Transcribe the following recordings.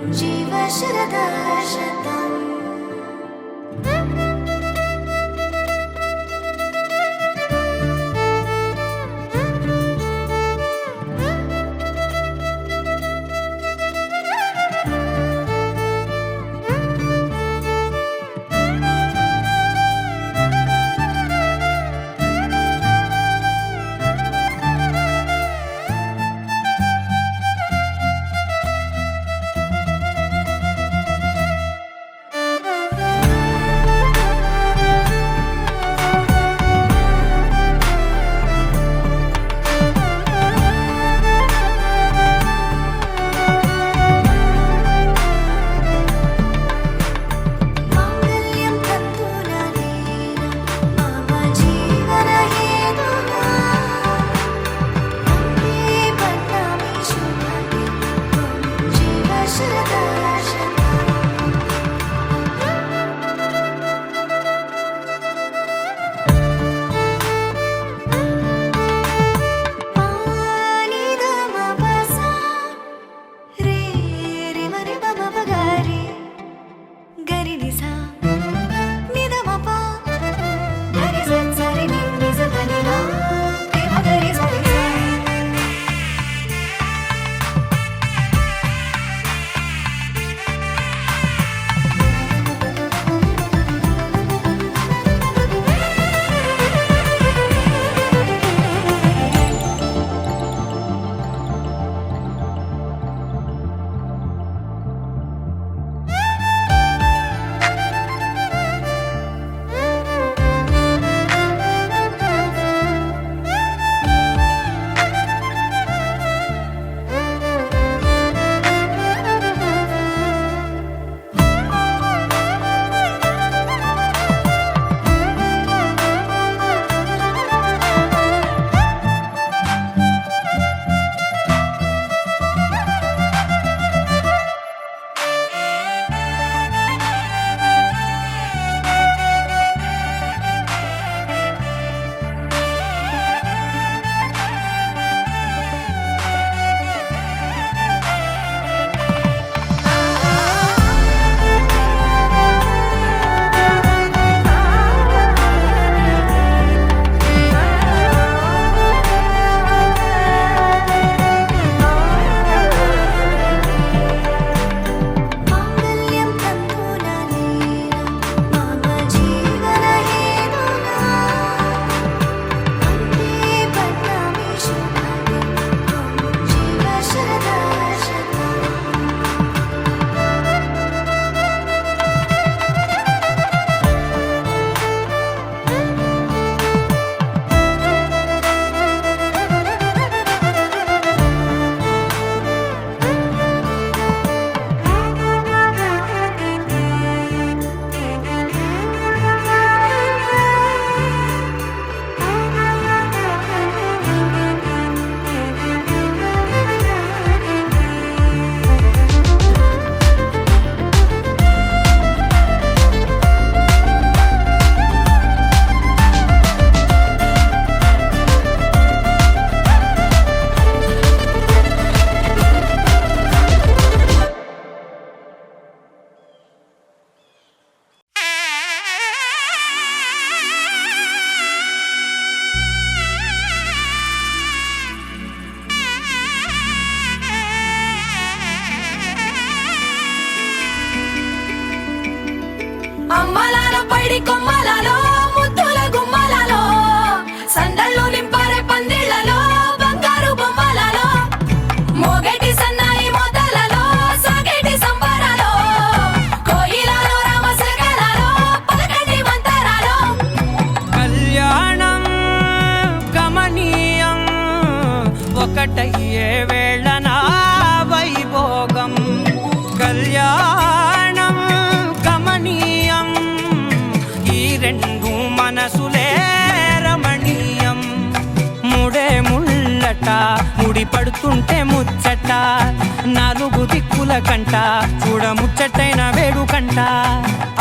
जीव शरदशतम् అమ్మలాలో పైడి కొమ్మలాలో ముద్దుల గుమ్మలాలో సందళ్ళు నింపారే పందిళ్లలో బంగారు బొమ్మలాలో మోగేటి సన్నాయి మోతలలో సాగేటి సంబరాలో కోయిలలో రామసగలలో పలకటి మంతరాలో కళ్యాణం గమనీయం ఒకటయ్యే వేళన వైభోగం కళ్యాణం గమనీయం ఈ రెండు మనసులే రమణీయం ముడే ముళ్ళట ముడి పడుతుంటే ముచ్చట నాలుగు దిక్కుల కంట చూడ ముచ్చటైన వేడుకంట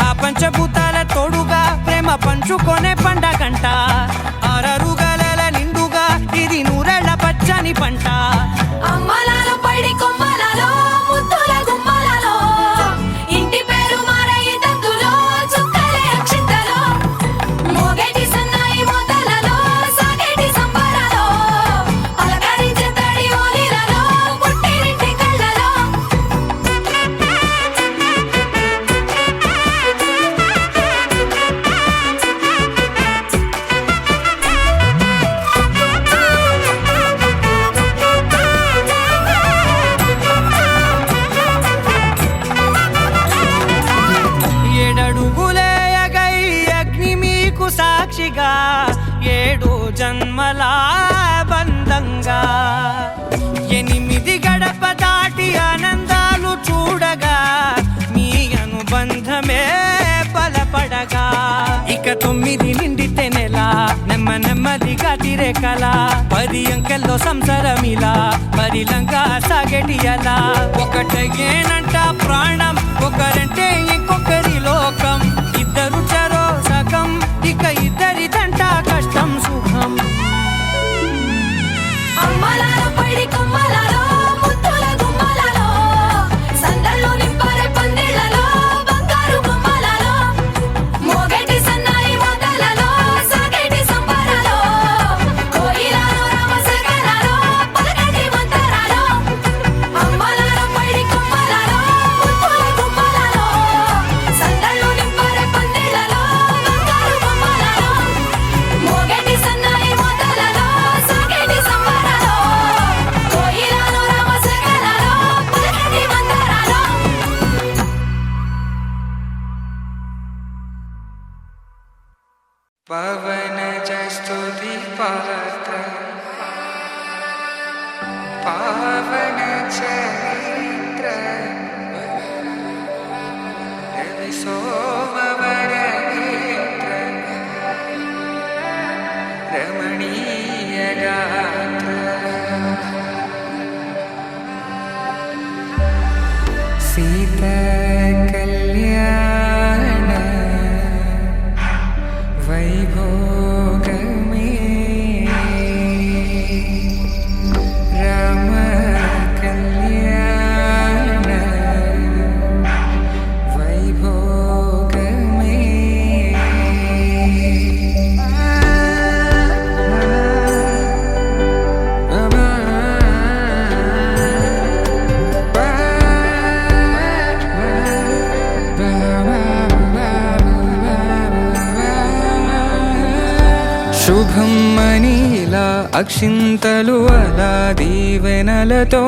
ఆ పంచభూతాల తోడుగా ప్రేమ పంచుకొనే పండగంట ఆరరుగల నిండుగా ఇది నూరెళ్ళ పచ్చని పంట అమ్మలాలో పైడి కొమ్మలాలో ముద్దుల గుమ్మలాలో 8 గడప దాటి ఆనందాలు చూడగా మీ అనుబంధమే బలపడగా ఇక 9 నిండితే నెల నెమ్మదిగా తిరే కల 10 అంకెల్లో సంసారమిలా పరిలంగా సాగేటియలా ఒకటేనంట ప్రాణం ఒకరంటే ఇంకొకరి లోకం ఇద్దరు చరో సగం ఇక ఇద్దరిదంట కష్టం సుఖం అమ్మలాలో పడి కొమ్మలాలో ముత్తుల గుమ్మలాలో సందళ్ళు నింపారే పందిళ్ళలో బంగారు బొమ్మలాలో మోగేటి సన్నాయి మోతలలో సాగేటి సంబరాలో కోయిలాలో రామసగనాలో పలకటి మంతరాలో అమ్మలాలో పడి కొమ్మలాలో ముత్తుల గుమ్మలాలో సందళ్ళు నింపారే పందిళ్ళలో బంగారు బొమ్మలాలో మోగేటి సన్నాయి మోతలలో సాగేటి సంబరాలో కోయిలాలో రామసగనాలో పలకటి మంతరాలో పవన జస్తుతి పాత్ర పావన చరిత్ర రవి సోమవర నేత్ర రమణీయ గాత్ర సీత కళ్యాణ వైభోగమే రామ కళ్యాణ వైభోగమే శుభం మనీలా అక్షింతలు అలా దీవెనలతో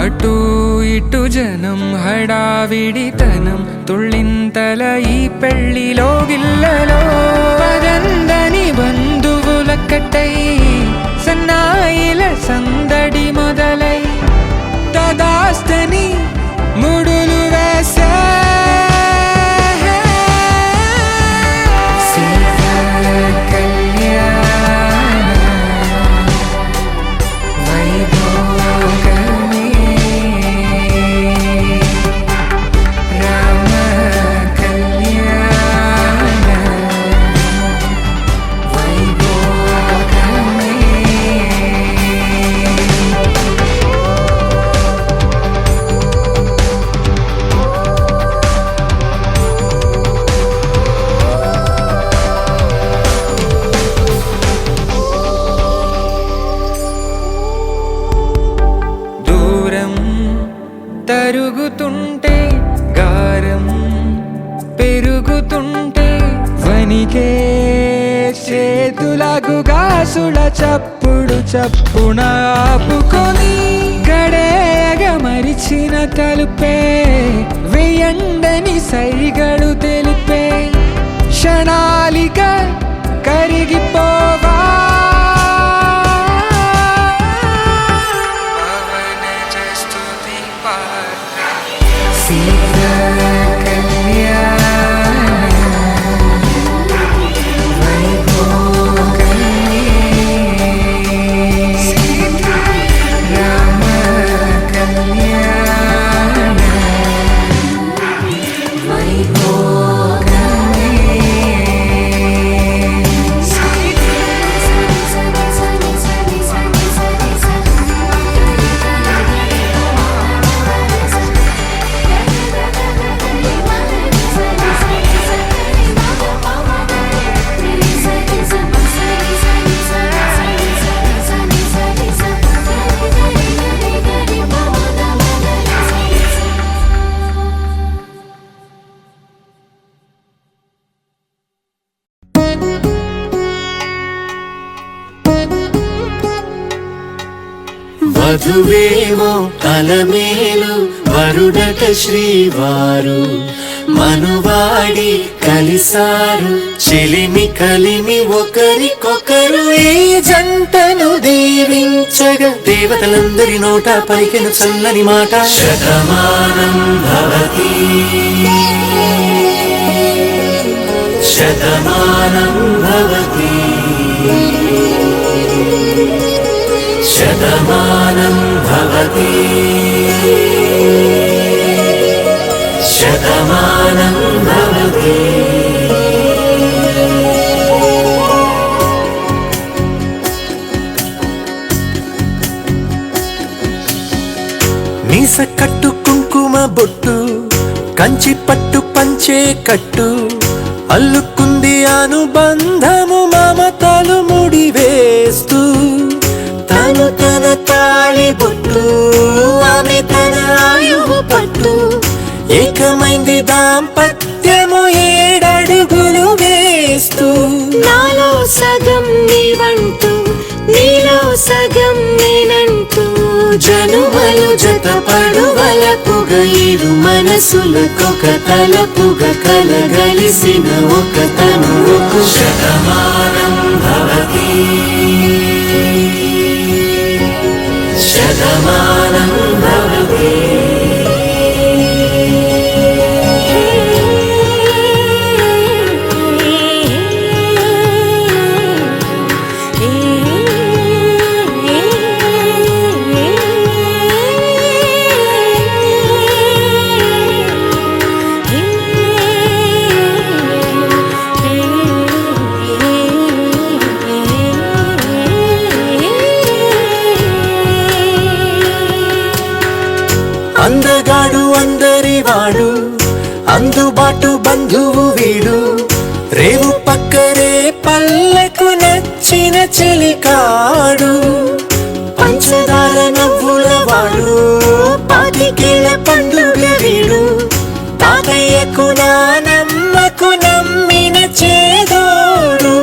అటు ఇటు జనం హడావిడితనం తుళ్ళింతల ఈ పెళ్లిలో గిల్లలో పదందని బంధువులక్కటై సన్నాయిల సందడి మొదలై తదాస్తని ముడులు వేసే తరుగుతుంటే గారం పెరుగుతుంటే వనికే చేతులకు గాసుల చప్పుడు చప్పున ఆపుకొని గడేగ మరిచిన తలుపే వేయండని సైగడు తెలిపే క్షణాలిక కరిగిపోవా వధువేమో అలమేలు వరుడట శ్రీవారు మనువాడి కలిసారు చెలిమి కలిమి ఒకరికొకరు ఈ జంటను దీవించు పలకరించగా దేవతలందరి నోట పలికిన చల్లని మాట శతమానం భవతి శతమానం భవతి శతమానం భవతి శతమానం భవతి. మీస కట్టు కుంకుమ బొట్టు కంచి పట్టు పంచే కట్టు అల్లుకుంది అనుబంధము మమతలు ముడివేస్తూ తను తన తాళి బొట్టు ఆమె తన ఆయువు పట్టు ఏకమైంది దాంపత్యము 7 అడుగులు వేస్తూ నాలో సగం నీవంటూ నీలో సగం నేనంటూ జనుమలు జతపడువలపుగ 7 మనసులకొక తలపుగ కలగలిసిన ఒక తనువుకు శతమానం భవతి శతమానం భవతి. అందగాడు అందరివాడు అందుబాటు బంధువు వీడు రేవు పక్కరే పల్లెకు నచ్చిన చెలికాడు పంచదార నవ్వుల వాడు 25 పండుగ వీడు తాతయ్యకు నానమ్మకు నమ్మిన చేదోడు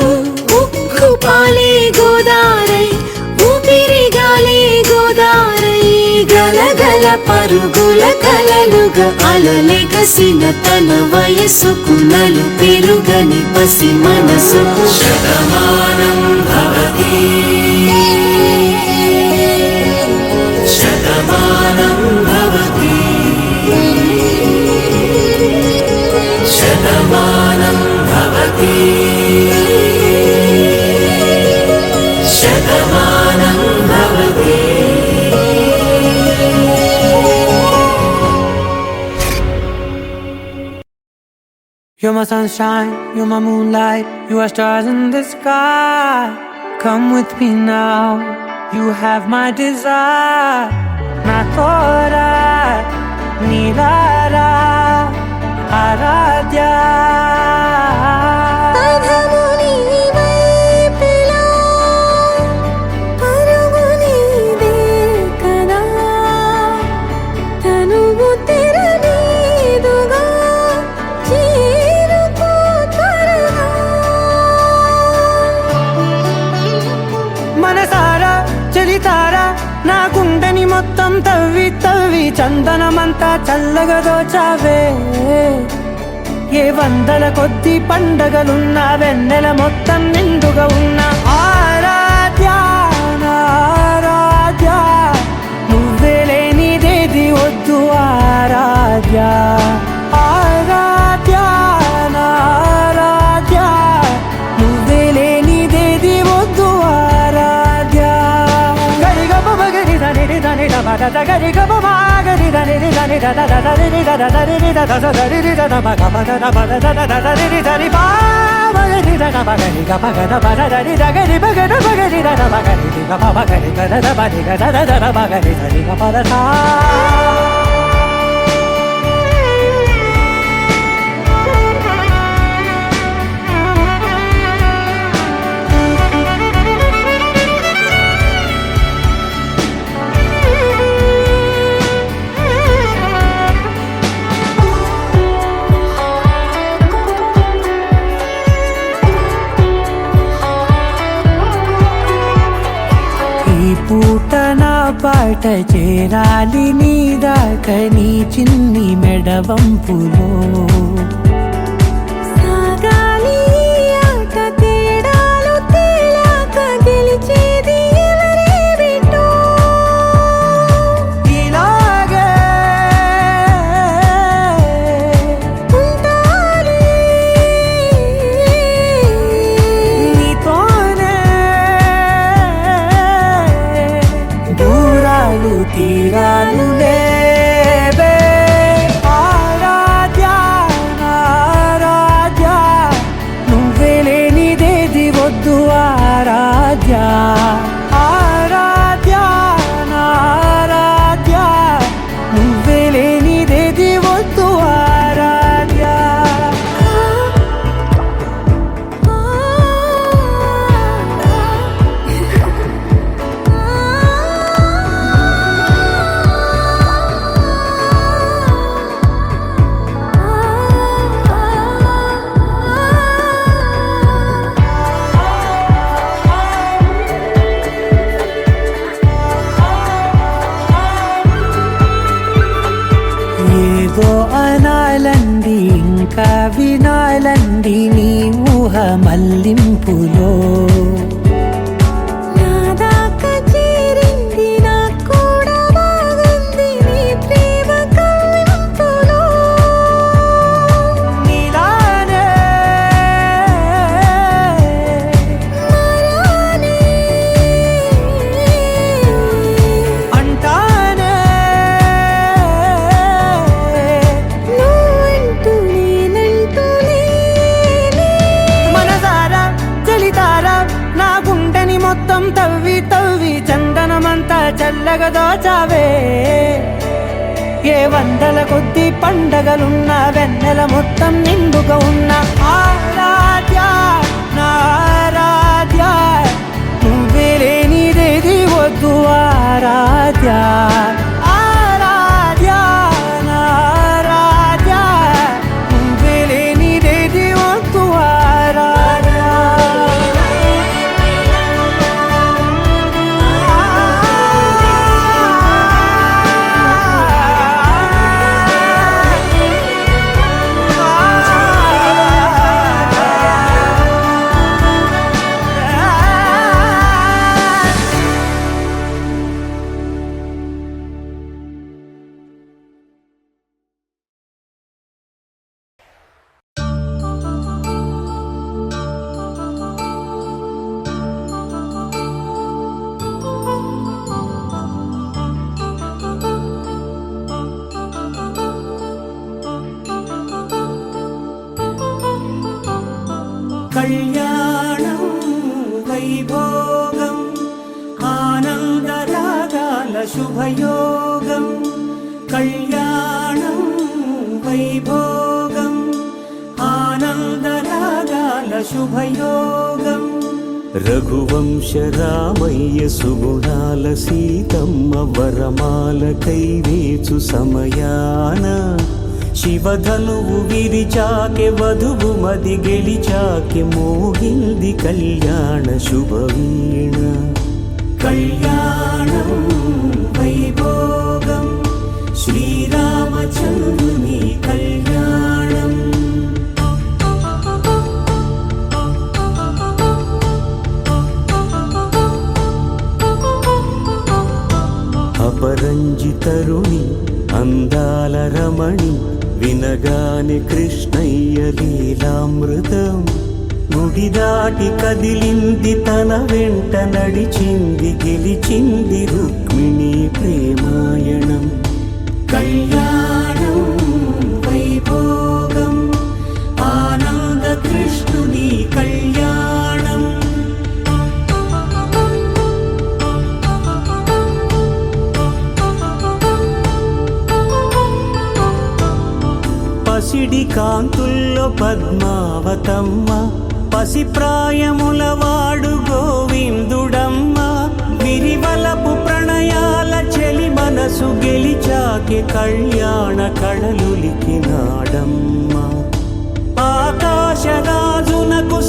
ఉక్కు పాలే గోదారై ఊపిరిగాలే గోదారై గలగల పరుగుల కలలుగా అలలెగసిన తన వయసుకు నలు పెరుగని పసి మనసుకు Shatamanam Bhavati Shatamanam Bhavati Shatamanam Bhavati Shatamanam Bhavati. You're my sunshine, you're my moonlight, you are stars in the sky. Come with me now, you have my desire. Na tora, nilara, aradhya. మనసారా చలితారా నా గుండెని మొత్తం తవ్వి తవ్వి చందనమంతా చల్లగా దోచావే ఏ 100 కొద్ది పండగలున్నా వెన్నెల మొత్తం నిండుగా ఉన్న ఆరాధ్య ఆరాధ్య నువ్వే లేనిదేది వద్దు ఆరాధ్య ఆరాధ్య ఆరాధ్య నువ్వే లేనిదేది వద్దు ఆరాధ్య గరిగమ మగరి దని దని దమద గరిగమ మగరి దని దని దద దని దద దని దద దని దద మగమ దద దద దని దని బా మగరి దద మగరి గమగద బద దని దగరి మగద మగరి దద మగరి గమ మగరి దద బది గద దద మగరి దని గమద సా పూట నా పాట చేరాలి నీ దాకా నీ చిన్ని మెడవంపులో సాగాలి ఆట తేడాలు తేలాక గెలిచేది ఎవరే బిడ్డో మల్లింపులో నాదాకా చేరింది నాకు కూడా బాగుంది నీ ప్రేమ కవ్వింపులో నీలానే మరానే అంటానే నువ్వంటూ నేనంటూ లేనే. మనసారా చలితారా నా గుండెని మొత్తం తవ్వి తవ్వి చందనమంతా చల్లగా దోచావే ఏ వందల కొద్ది పండగలున్న వెన్నెల మొత్తం నిండుగా ఉన్న ఆరాధ్య నా ఆరాధ్య నువ్వే లేనిదేది వద్దు ఆరాధ్య ఆరాధ్య నా ఆరాధ్య నువ్వే లేనిదేది వద్దు ఆరాధ్య కళ్యాణం వైభోగం ఆనందరాగాల శుభయోగం కళ్యాణం వైభోగం ఆనందరాగాల శుభయోగం రఘువంశ రామయ్య సుగుణాల సీతమ్మ వరమాల కైవేచు సమయాన శివధనువు విరిచాకె వధువు మది గెలిచాకె మోగింది కళ్యాణ శుభవీణ కళ్యాణం వైభోగం శ్రీరామచంద్రుని కళ్యాణం అపరంజి తరుణి అందాల రమణి వినగాని కృష్ణయ్య లీలామృతం గుడి దాటి కదిలింది తన వెంట నడిచింది గెలిచింది రుక్మిణి ప్రేమాయణం కళ్యాణం వైభోగం ఆనంద కృష్ణుని కళ్యాణం పసిడి కాంతుల్లో పద్మావతమ్మ పసిప్రాయముల వాడు గోవిందుడమ్మ విరివలపు ప్రణయాల చెలి మనసు గెలిచాకె కళ్యాణ కళలులికినాడమ్మ ఆకాశరాజునకు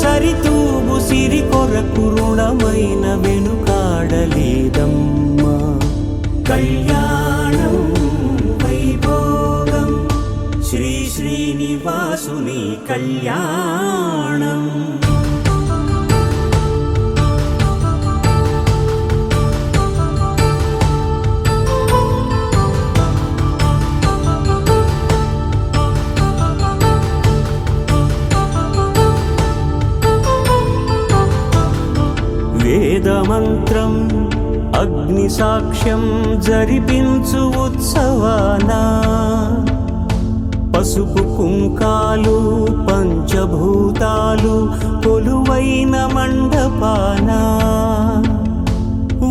సరితూగు సిరి కొరకు రుణమైన వెనుకాడలేదమ్మా కళ్యాణం వైభోగం శ్రీ శ్రీనివాసుని కళ్యాణం వేదమంత్రం అగ్ని సాక్ష్యం జరిపించు ఉత్సవానా పసుపు కుంకాలు పంచభూతాలు కొలువైన మండపాన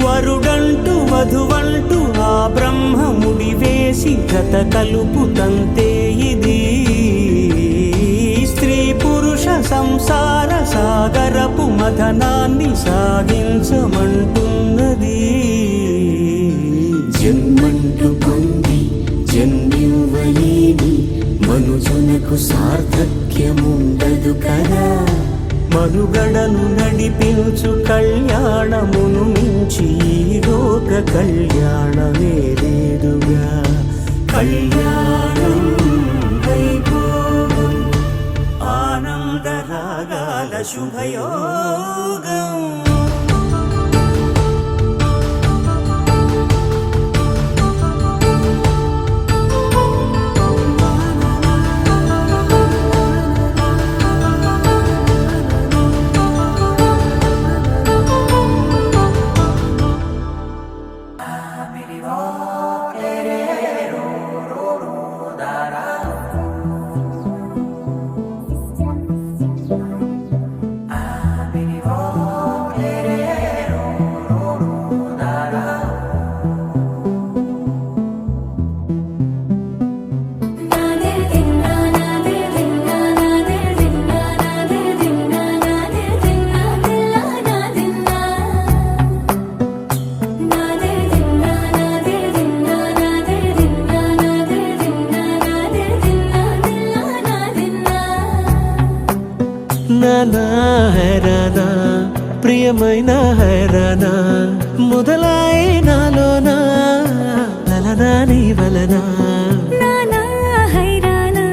వరుడంటూ వధువంటూ ఆ బ్రహ్మముడి వేసి జత కలుపుతంతే ఇది స్త్రీ పురుష సంసార సాగరపు మథనాన్ని సాగించమంటున్నది జన్మంటూ పొంది జన్మివ్వలేని మనుజునకు సార్థక్యముండదు కదా మనుగడను నడిపించు కళ్యాణమును మించి ఈ లోక కళ్యాణమే లేదుగా కళ్యాణం వైభోగం ఆనందరాగాల శుభయోగం నానా హైరానా ప్రియమైన హైరానా మొదలై నాలోనా లలనా నీ వలనా నానా హైరానా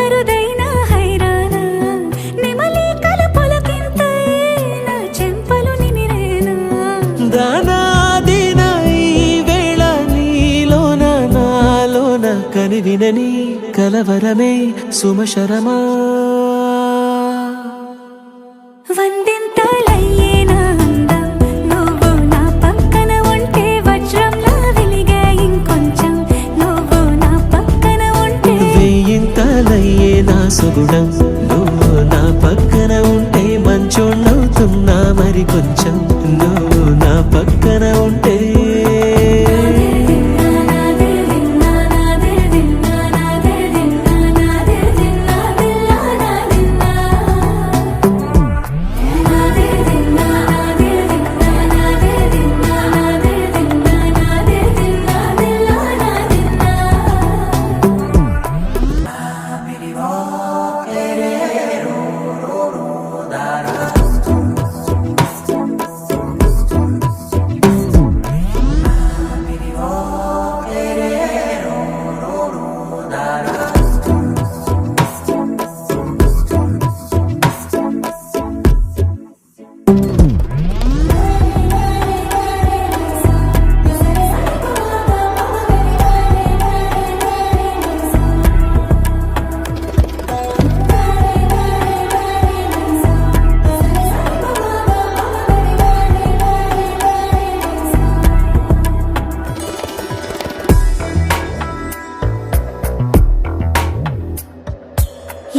అరుదైన హైరానా నిమలి కలుపులకింతై నా చెంపలు నిమిరేనా దానాదిన ఈ వేళ నీలోన నాలోన కనివినని కలవరమే సుమశరమా వందింతలయ్యేనా అందం నువ్వు నా పక్కన ఉంటే వజ్రంలా వెలిగే ఇంకొంచెం నువ్వు నా పక్కన ఉంటే వెయ్యింతలయ్యే నా సుగుణం నువ్వు నా పక్కన ఉంటే మంచోణ్ణవుతున్నా మరి కొంచెం నువ్వు నా పక్కన ఉంటే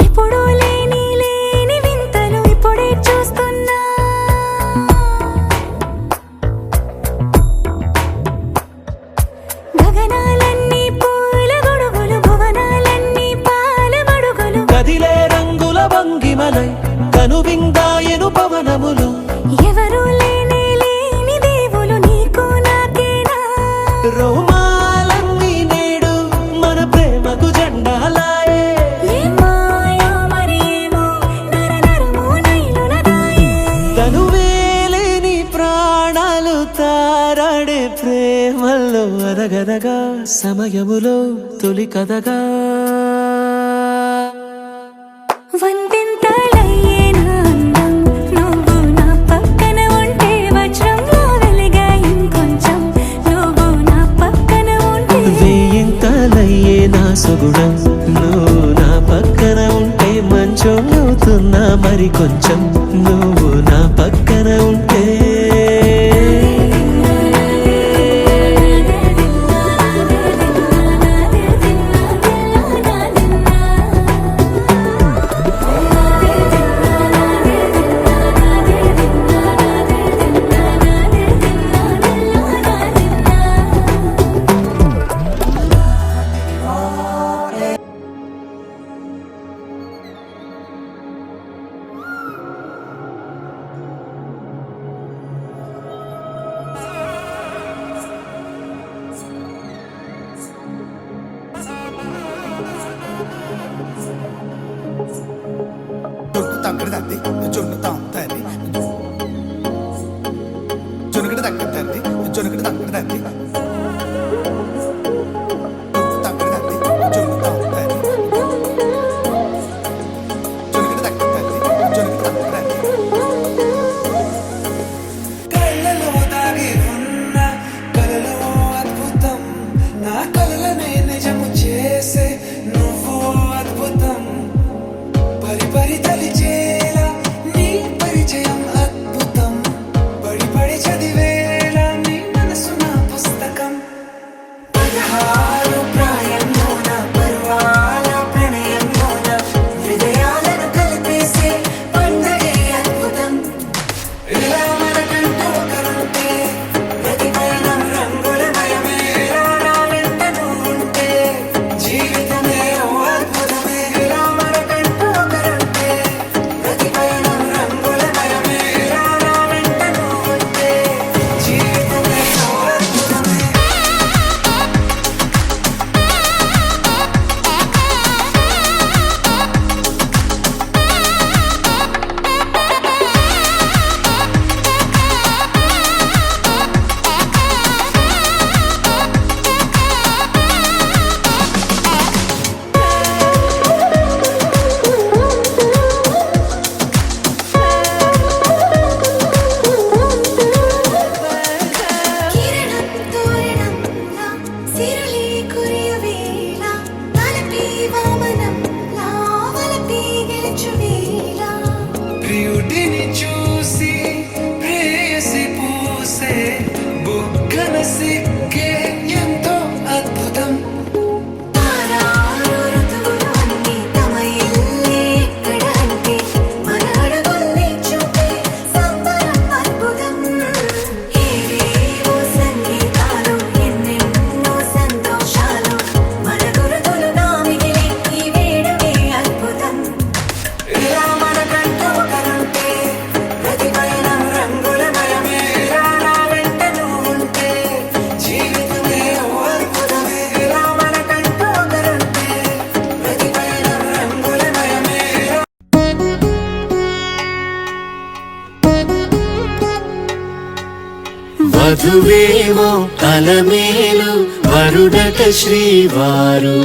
ఎప్పుడూ లేని లేని వింతలు ఇప్పుడే చూస్తున్నా గగనాలన్నీ పూల గొడుగులు భువనాలన్నీ పాల మడుగులు కదిలే రంగుల భంగిమలై కనువిందాయను పవనములు ఎవరు లేని లేని దేవులు నీకు నాకేనా రోమాలన్నీ నేడు మన ప్రేమకు జెండాలాయే ఏ మాయో మరేమో నరనరమో నైలునదాయే తనువేలేని ప్రాణాలు తారాడే ప్రేమల్లో అదగదగా సమయములో తొలి కథగా వందింతలయ్యేనా అందం నువ్వు నా పక్కన ఉంటే వజ్రంలా వెలిగే ఇంకొంచెం నువ్వు నా పక్కన ఉంటే వెయ్యింతలయ్యే నా సుగుణం నువ్వు నా పక్కన ఉంటే మంచోణ్ణవుతున్నా మరి కొంచెం నువ్వు నా పక్కన ఉంటే తగ్గడదండి జొన్ను తాగుతుంది జొనుగడ తగ్గదండి జొనుగడ తగ్గడదండి తగ్గడదండి జొన్ను తాగుతుంది జొనుగడ తగ్గదండి జొనుగడ తగ్గడండి వధువేమో అలమేలు వరుడట శ్రీవారు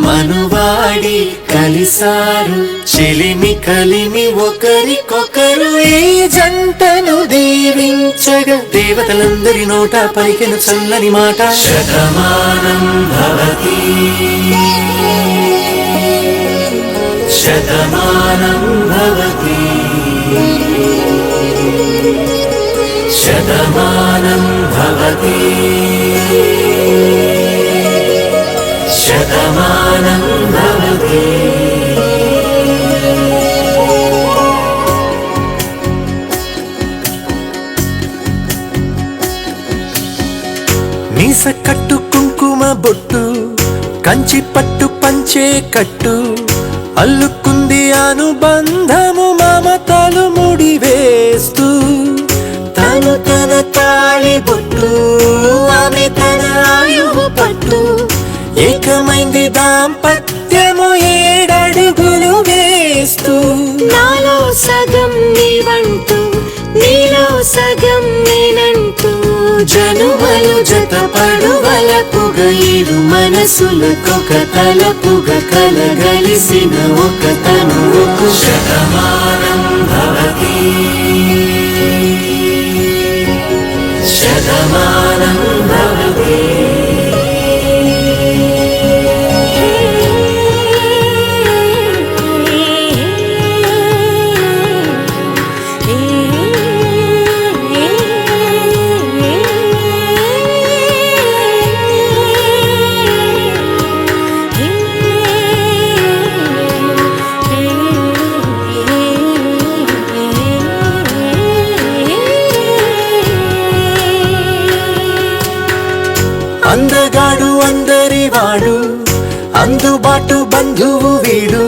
మనువాడి కలిసారు చెలిమి కలిమి ఒకరికొకరు ఈ జంటను దీవించగా దేవతలందరి నోట పలికెను చల్లని మాట శతమానం భవతి శతమానం భవతి శతమానం భవతి శతమానం భవతి మీస కట్టు కుంకుమ బొట్టు కంచి పట్టు పంచే కట్టు అల్లుకుంది అనుబంధము మమతలు ముడివేస్తూ తను తన తాళి బొట్టు ఆమె తన ఆయువు పట్టు ఏకమైంది దాంపత్యము 7 అడుగులు వేస్తూ నాలో సగం నీవంటూ నీలో సగం నేనంటూ జనుమలు జతపడువలపుగ 7 మనసులకొక తలపుగ కలగలిసిన ఒక తనువుకు శతమానం భవతి శతమానం భవతి అందగాడు అందరివాడు అందుబాటు బంధువు వీడు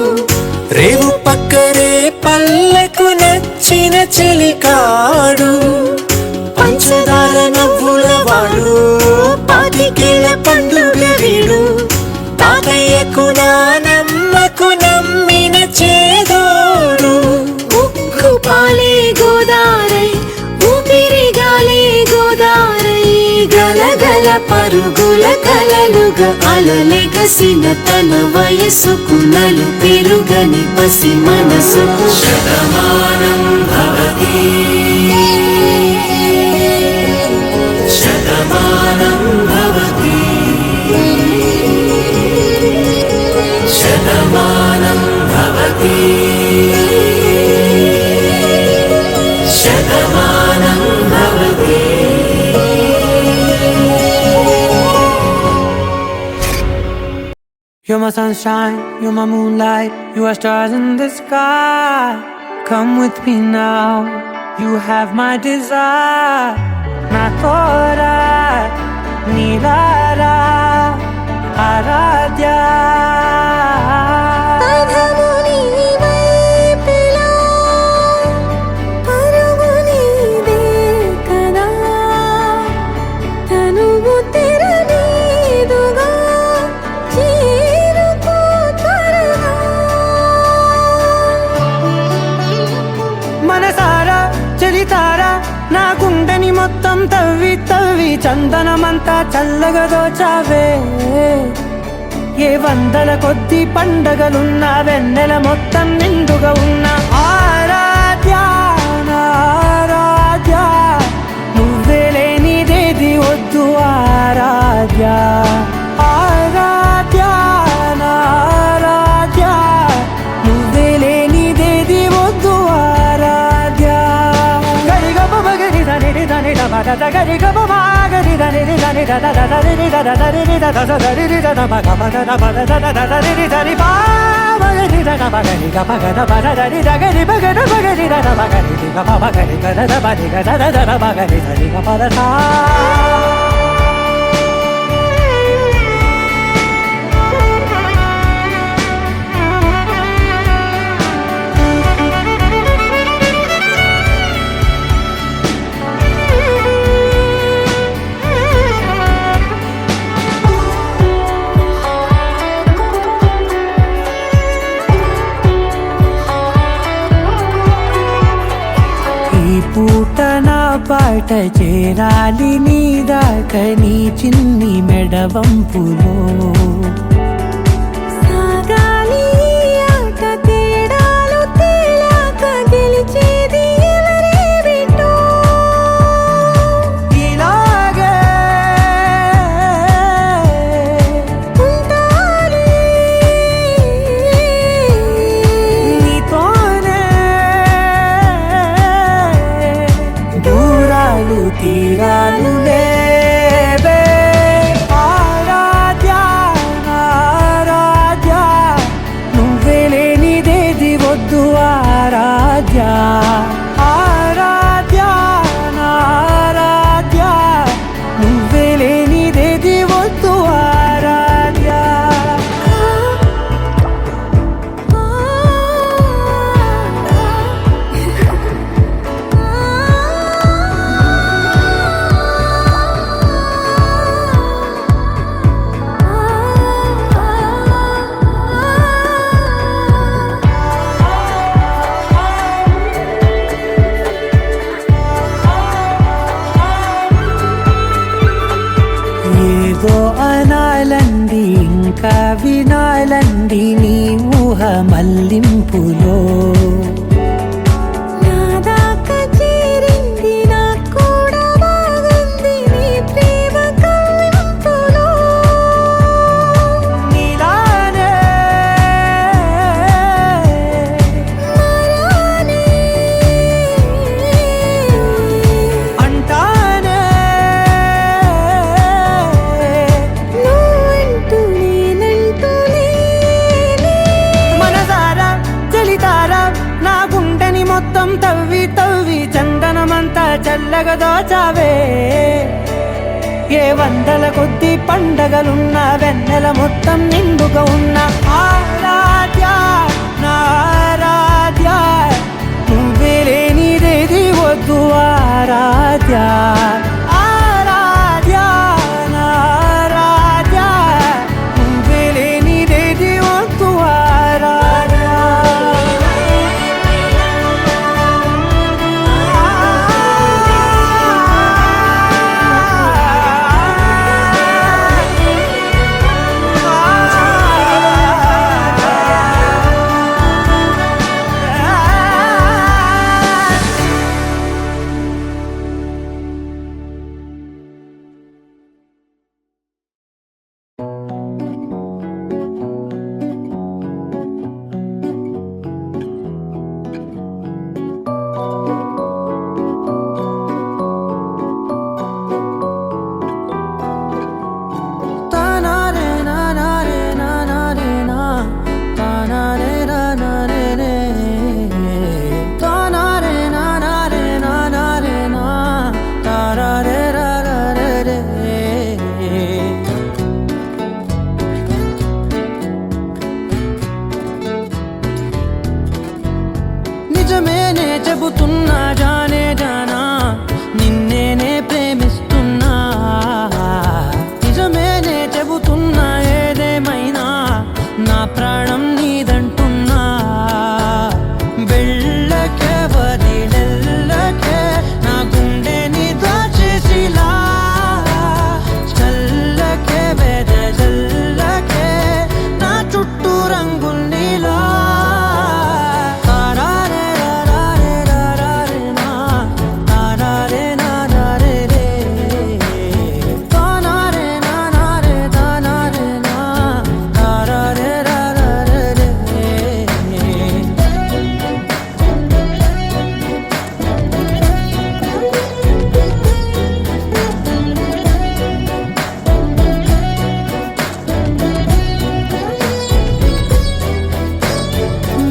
రేవు పక్కరే పల్లెకు నచ్చిన చెలికాడు పంచదార నవ్వుల వాడు 25 పండుగ వీడు తాతయ్యకు నానమ్మకు నమ్మిన చేదోడు ఉక్కు పాలే గోదారై ఊపిరిగాలే గోదారై గలగల పరుగుల కలలుగా అలలెగసిన తన వయసుకు నలు పెరుగని పసి మనసుకు Shatamanam Bhavati Shatamanam Bhavati Shatamanam Bhavati Shatamanam Bhavati You're my sunshine, you're my moonlight, you are stars in the sky. Come with me now, you have my desire. Na tora, nilara, aradya. పదము నీ వైపులా పరుగు నీదే కదా తనువు తెరనీదుగా చేరుకో త్వరగా మనసారా చలితారా నా గుండెని మొత్తం తవ్వి తవ్వి చందనమంతా చల్లగా దోచావే ఏ వందల కొద్ది పండగలున్న వెన్నెల మొత్తం నిండుగా ఉన్న ఆరాధ్య నా ఆరాధ్య నువ్వే లేనిదేది వద్దు ఆరాధ్య ఆరాధ్య నా ఆరాధ్య నువ్వే లేనిదేది వద్దు ఆరాధ్య గరిగమ మగరి దని దని దద గరిగమ మాగరి దని దని దద దద దని దద దని దద దని దద మగ మగ మగ దద దద దని దని పా మగరి దద మగరి గ మగ దద దని దగరి మగ మగరి దద మగరి గ మగరి దద మగరి దద దద మగరి దని గ పద సా పూట నా పాట బాట చేరాలి నీ దాకా నీ చిన్ని మెడవంపులో సాగాలి ఆట తేడాలు తేలాక గెలిచేది ఎవరే బిడ్డో ఇలాగే ఉంటాలి నీతోనే దూరాలు తీరాలు లేవే ఆరాధ్య ఆరాధ్య నువ్వే లేనిదేది వద్దు ఆరాధ్య ఆరాధ్య ఆరాధ్య నువ్వే లేనిదేది వద్దు ఆరాధ్య ఏదో అనాలంది ఇంకా వినాలంది నీ ఊహ మల్లింపులో నా దాకా చేరింది నాకు కూడా బాగుంది నీ ప్రేమ కవ్వింపులో నీలానే మరానే అంటానే నువ్వంటూ నేనంటూ లేనే మనసారా చలితారా నా గుండెని మొత్తం తవ్వి తవ్వి చందనమంతా చల్లగా దోచావే ఏ వందల కొద్ది పండగలున్న వెన్నెల మొత్తం నిండుగా ఉన్న ఆరాధ్య నా ఆరాధ్య నువ్వే లేనిదేది వద్దు ఆరాధ్య ఆరాధ్య నా ఆరాధ్య నువ్వే లేనిదేది వద్దు ఆరాధ్య నిజమేనే చెబుతున్నా జానే జానా నిన్నేనే ప్రేమిస్తున్నా నిజమేనే చెబుతున్నా ఏదేమైనా నా ప్రాణం నీదంటున్నా వెళ్ళకే వదిలెళ్ళకే నా గుండెని దాచేసిలా చల్లకే వెదజల్లకే నా చుట్టూ రంగుల్నిలా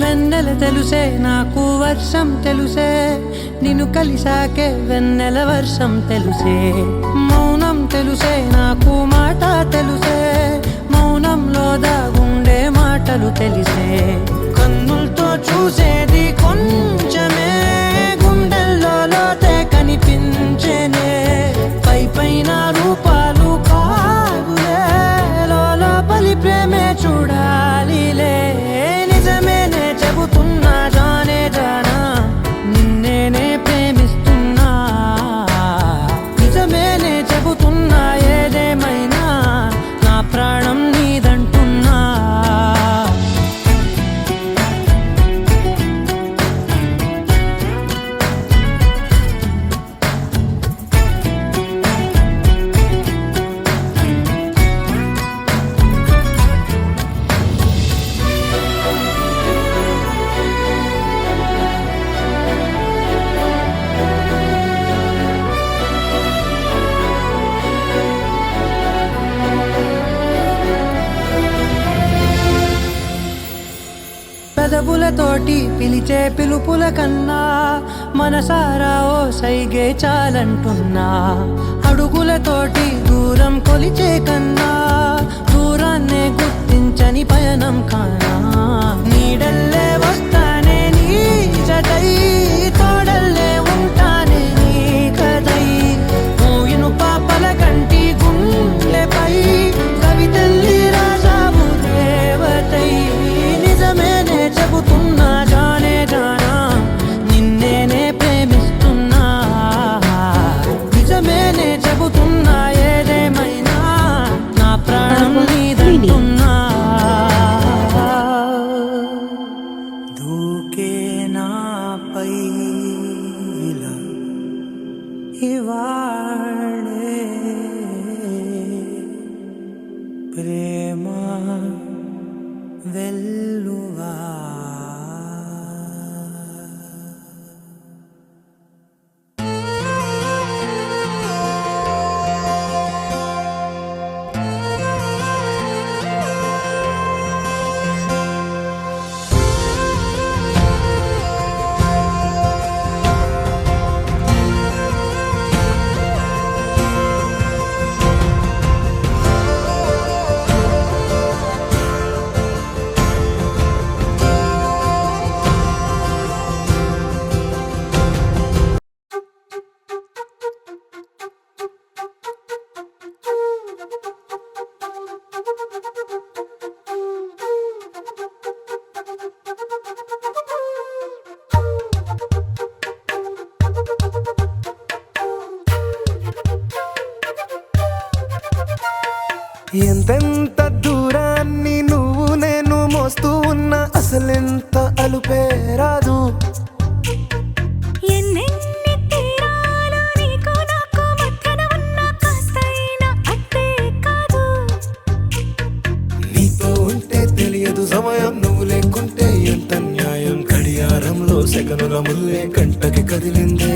వెన్నెల తెలుసే నాకు వర్షం తెలుసే నిన్ను కలిసాకే వెన్నెల వర్షం తెలుసే మౌనం తెలుసే నాకు మాట తెలుసే మౌనంలో దాగుండే మాటలు తెలిసే కన్నులతో చూసేది కొంచెమే గుండెల్లో లోతే కనిపించేనే పై పైన రూపాలు కాదులే లోపలి ప్రేమే చూడాలిలే నిజమేనే చెబుతున్నా జానే జానా నిన్నేనే ప్రేమిస్తున్నా పెదవులతోటి పిలిచే పిలుపుల కన్నా మనసారా ఓ సైగే చాలంటున్నా అడుగులతోటి దూరం కొలిచే కన్నా దూరాన్నే గుర్తించని పయనం కానా నీడల్లే వస్తానే నీ జతై తోడల్లే ఉంటానే నీ కదై మూయిను పాపల కంటి గుండెపై కవితల్లి రాజావు దేవతై నిజమేనే చెబుతున్నా జానే జానా నిన్నేనే ప్రేమిస్తున్నా నిజమేనే చెబుతున్నా ఏదేమైనా నా ప్రాణం నీదంటున్నా దూకే నాపై ఇలా ఇవాళే ప్రేమ వెల్లువా ఎంతెంత దూరాన్ని నువ్వు నేను మోస్తూ ఉన్నా అసలెంత అలుపే రాదు ఎన్నెన్ని తీరాలు నీకు నాకు మధ్యన ఉన్న కాస్తైనా అట్టే కాదు నీతో ఉంటే తెలియదు సమయం నువ్వు లేకుంటే ఎంత న్యాయం గడియారంలో సెకనుల ముల్లే కంటకి కదిలిందే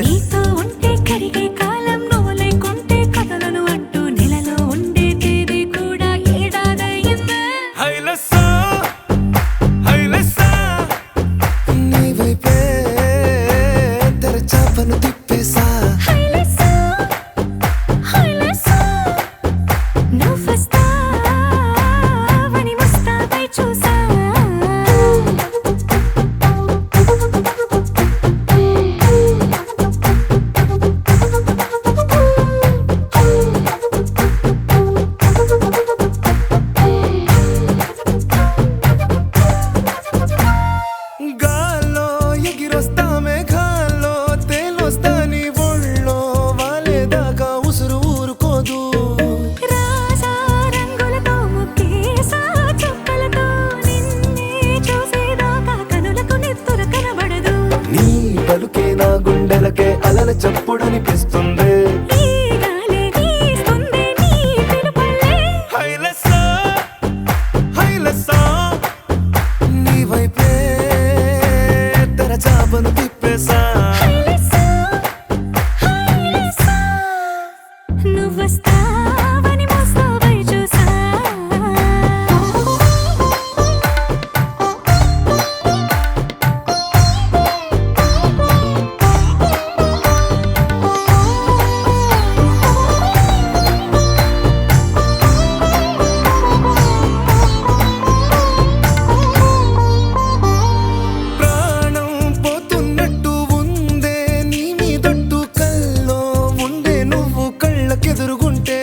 నీతో ఉంటే కరిగే కాలం నువ్వు లేకుంటే కథలను అంటూ నెలలో ఉండే తేదీ కూడా ఏడాదయ్యిందే హైలెస్సా హైలెస్సా నీ వైపే తెరచాపను తిప్పేసా హైలెస్సా హైలెస్సా నువ్వొస్తావని ముస్తాబై చూసా గాల్లో ఎగిరొస్తా మేఘాల్లో తేలొస్తా నీ ఒళ్ళో వాలేదాకా ఉసురు ఊరుకోదు రాజా రంగులతో ముక్కేసా చుక్కలతో నిన్నే చూసేదాకా కనులకు నెత్తురు కనబడదు నీ పలుకే నా గుండెలకే అలల చప్పుడనిపిస్తుంది ఈ గాలి వీస్తుంది నీ పిలుపుల్లే హైలెస్సా హైలెస్సా నీ వైపే తెరచాపను తిప్పేసా హైలెస్సా హైలెస్సా నువ్వొస్తావని ముస్తాబై చూసా ప్రాణం పోతున్నట్టు ఉందే నీ మీదొట్టు కల్లో ఉండే నువ్వు కళ్ళకెదురుగుంటే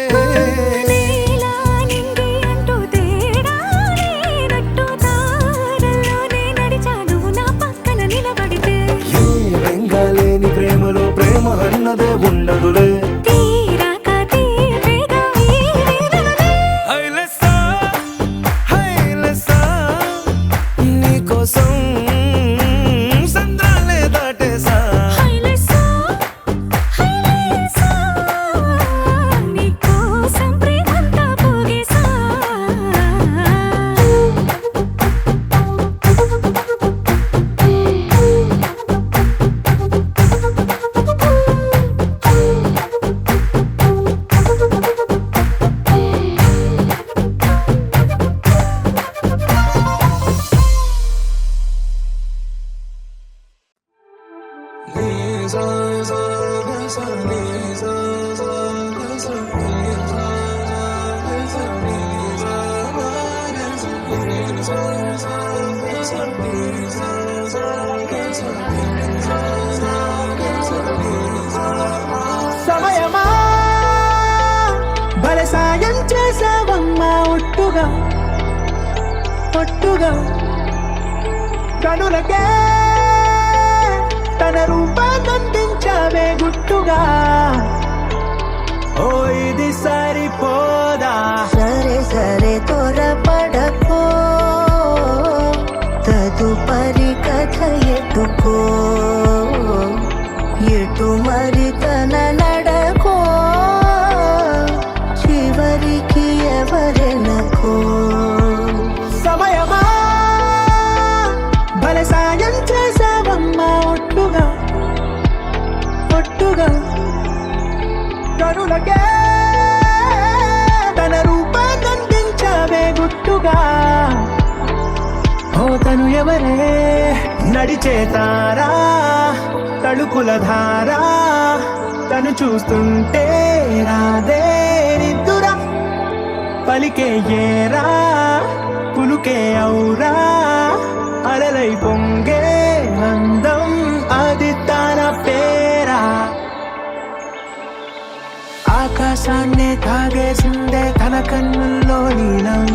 నీలా నింగి అంటూ తేడా లేనట్టు దారుల్లోనే నడిచా నువ్వు నా పక్కన నిలబడితే ఏ వెంగాలేని ప్రేమలో ప్రేమ అన్నదే ఉండదులే తీరాక తీపేగా ఈ వేదనలే హైలెస్సా హైలెస్సా నీకోసం సంద్రాలే దాటేసా హైలెస్సా హైలెస్సా నీకోసం ప్రేమంతా పోగేసా సమయమా భలే సాయం చేసావమ్మా ఒట్టుగా ఒట్టుగా కనులకే తన రూపాన్నందించావే గుట్టుగా ఓ ఇది సరిపోదా సరే సరే త్వరపడకో తదుపరి కథ ఎటుకో ఎటు మరి తన నడకో చివరికి ఎవరెనకో సమయమా భలే సాయం చేసావమ్మా ఒట్టుగా ఒట్టుగా కనులకే తన రూపాన్నందించావే గుట్టుగా ఓ తను ఎవరే నడిచే తారా తడుకుల ధారా తను చూస్తుంటే రాదే నిద్దురా పలికే ఏరా పులుకే ఔరా అలలై పొంగే అందం అది తన పేరా ఆకాశాన్నే తాగేసిందే తన కన్నుల్లో నీలం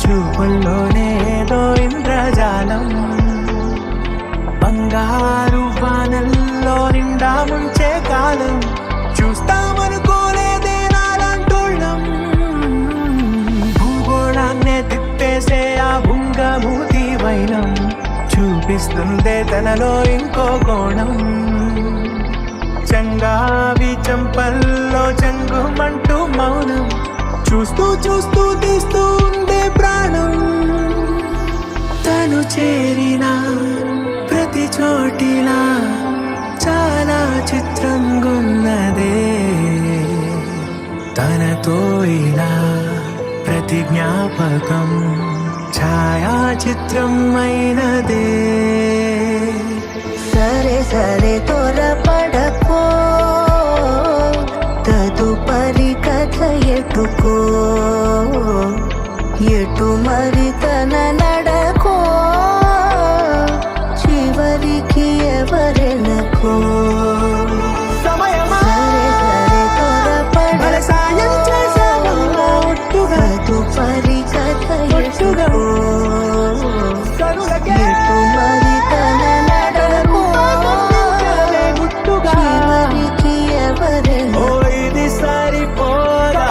చూపుల్లోనే ఏదో ఇంద్రజాలం బంగారు వానల్లో నిండా ముంచే కాలం చూస్తామనుకోలేదే నాలంటోళ్ళం భూగోళాన్నే తిప్పేసే ఆ భుంగమూతి వైనం చూపిస్తుందే తనలో ఇంకో కోణం చంగావి చంపల్లో చంగుమంటూ మౌనం చూస్తూ చూస్తూ తీస్తూ ఉండే ప్రాణం తను చేరిన ప్రతి చోటిలా చాలా చిత్రంగున్నదే తనతో ఇలా ప్రతి జ్ఞాపకం ఛాయాచిత్రం అయినదే సరే సరే త్వరపడకో తదుపరి కథ ఎటుకో ఎటు మరి తన నడకో చివరికి ఎవరెనకో సమయమా సరే సరే భలే సాయం చేసావమ్మా ఒట్టుగా తదుపరి కథ ఎటుకో కనులకే ఎటు మరి తన నడకో గుట్టుగా చివరికి ఎవరెనకో ఓ ఇది సరిపోదా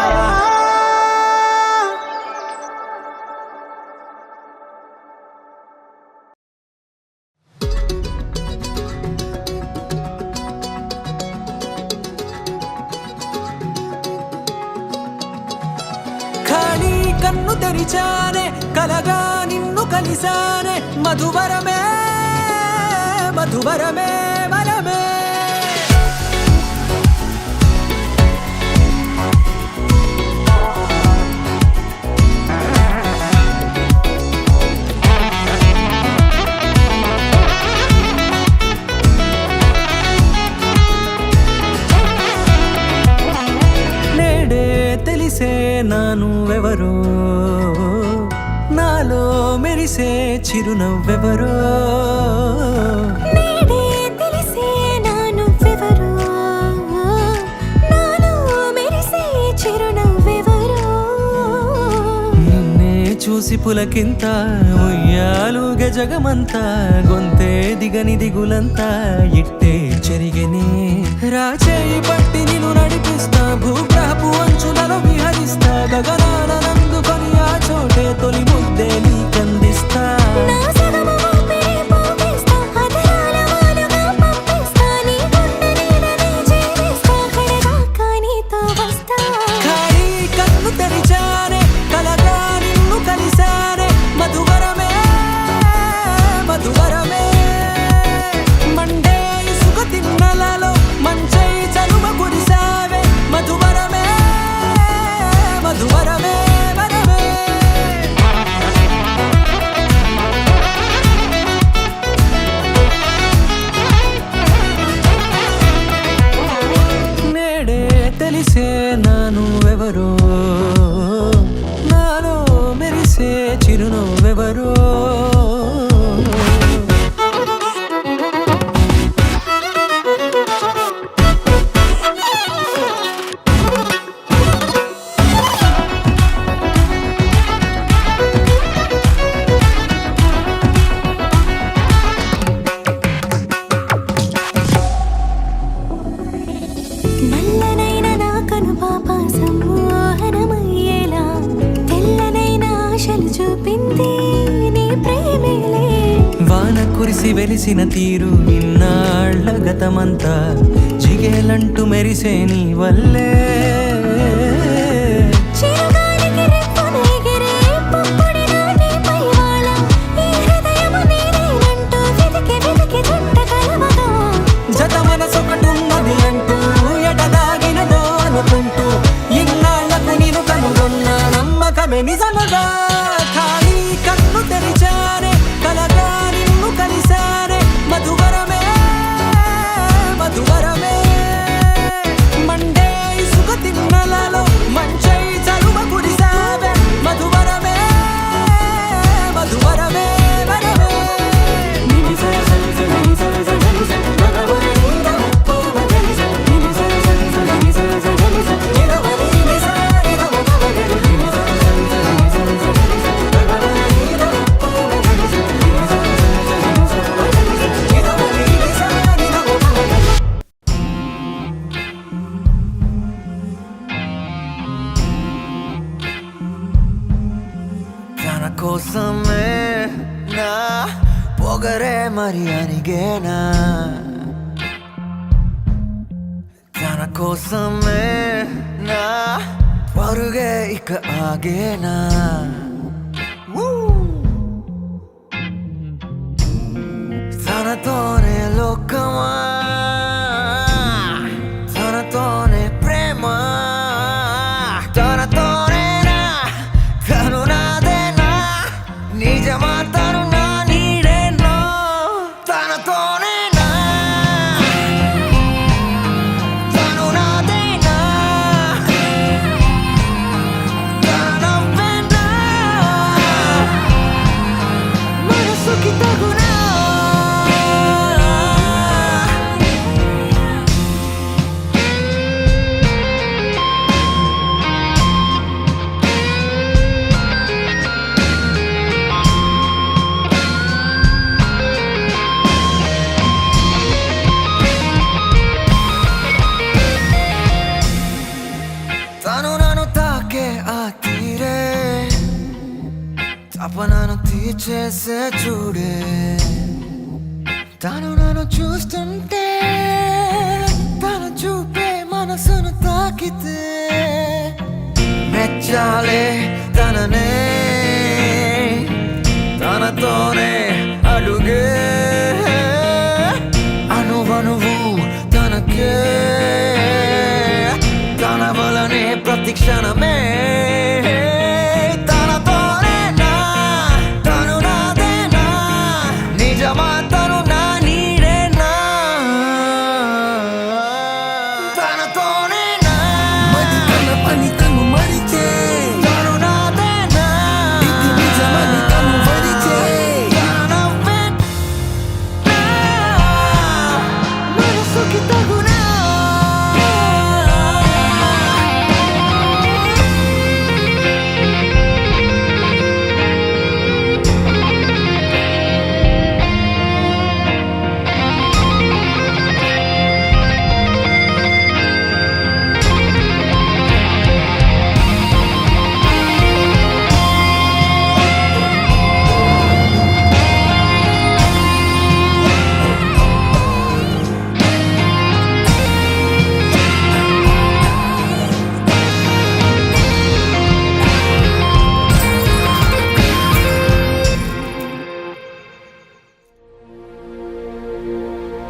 ఖాళీ కన్ను తెరిచానే కలగా నిన్ను కలిసానే మధువరమే మధువరమే వరమే నేడే తెలిసే నానువెవరో నాలో మెరిసే చిరునవ్వెవరో నేడే తెలిసే నానువ్వెవరో నాలో మెరిసే చిరునవ్వెవరో నిన్నే చూసి పులకింత ఉయ్యాలుగ జగమంతా గొంతే దిగని దిగులంతా ఇట్టే చెరిగెనే రాచేయి పట్టి నిన్ను నడిపిస్తా భూగ్రహపు అంచులలో విహరిస్తా గగనాన నందుకొని ఆ చోటే తొలి ముద్దే నీకందిస్తా నా సగమ ఊపిరి పోగిస్తా అధరాల వాలుగా పంపిస్తా నీ గుండె నీడనే చేరిస్తా కడదాకా నీతో వస్తా ఖాళీ కన్ను తెరిచానే కలగా నిన్ను కలిసానే మధువరమే మధువరమే మండే ఇసుక తిన్నలలో మంచై చలువ కురిసావే మధువరమే మధువరమే వరమే నేడే తెలిసే నానువెవరో నాలో మెరిసే చిరునవ్వెవరో మురిసి వెలిసిన తీరు ఇన్నాళ్ళ గతమంతా జిగేలంటూ మెరిసే నీ వల్లే చిరుగాలికి రెప్పను ఎగిరే పుప్పొడిగా నీపై వాల ఈ హృదయము నీదేనంటూ వెతికి వెతికి చుట్ట కలవగా జత మనసొకటున్నది అంటూ ఎటదాగినదో అనుకుంటూ ఇన్నాళ్లకు నేను కనుగొన్న నమ్మకమే నిజముగా ఖాళీ కన్ను తెరిచానే కలగా నిన్ను కలిసానే మధువరమే మధువరమే మండే ఇసుక తిన్నలలో మంచై చలువ కురిసావే మధువరమే మధువరమే వరమే తన కోసమే నా పొగరే మరి అనిగేనా తన కోసమే నా పరుగే ఇక ఆగేనా తనతోనే లోకమా తనతోనే ప్రేమ తనతోనేనా తను నాదేనా నిజమా తను నా నీడేనా తనతోనేనా తను నాదేనా తన నవ్వేనా మనసుకి తగునా తను నన్ను తాకే ఆ తీరే తపనను తీర్చేసే చూడే తను నన్ను చూస్తుంటే తను చూపే మనసును తాకితే మెచ్చాలే తననే తనతోనే అడుగే అనువనువు తనకే తన వలనే ప్రతి క్షణమే తనతోనేనా తను నాదేనా నిజమా తను నా నీడేనా తనతోనేనా మది తన పని తను మరిచే తను నాదేనా ఇది నిజమని తను వరిచే తన నవ్వేనా మనసుకి తగునా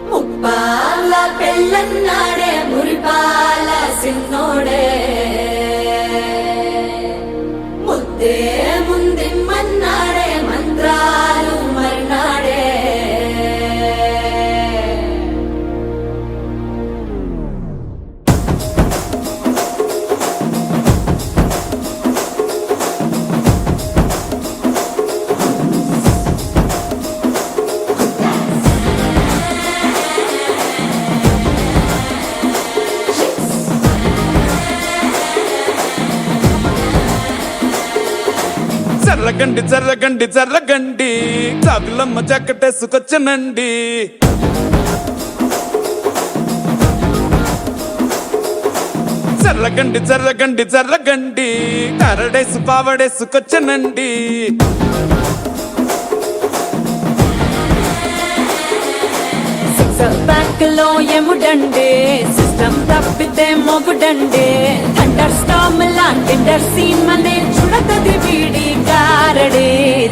ముప్పాల పెళ్ళన్నాడే మురిపాల సిన్నోడే ముద్దే ముందిమ్మన్నాడే మంత్రాలు మర్నాడే జర్రగండి జర్రగండి జర్రగండి చాకులమ్మ జక్కటేసుకొచ్చనండి జర్రగండి జర్రగండి జర్రగండి కరడేసు పావడేసుకొచ్చనండి బ్యాక్ లో ఎముడండే సిస్టమ్ తప్పితే మొగుడండే థండర్ స్టామ్ లాంటి సీన్ అనే చూడతది వీడి గారడే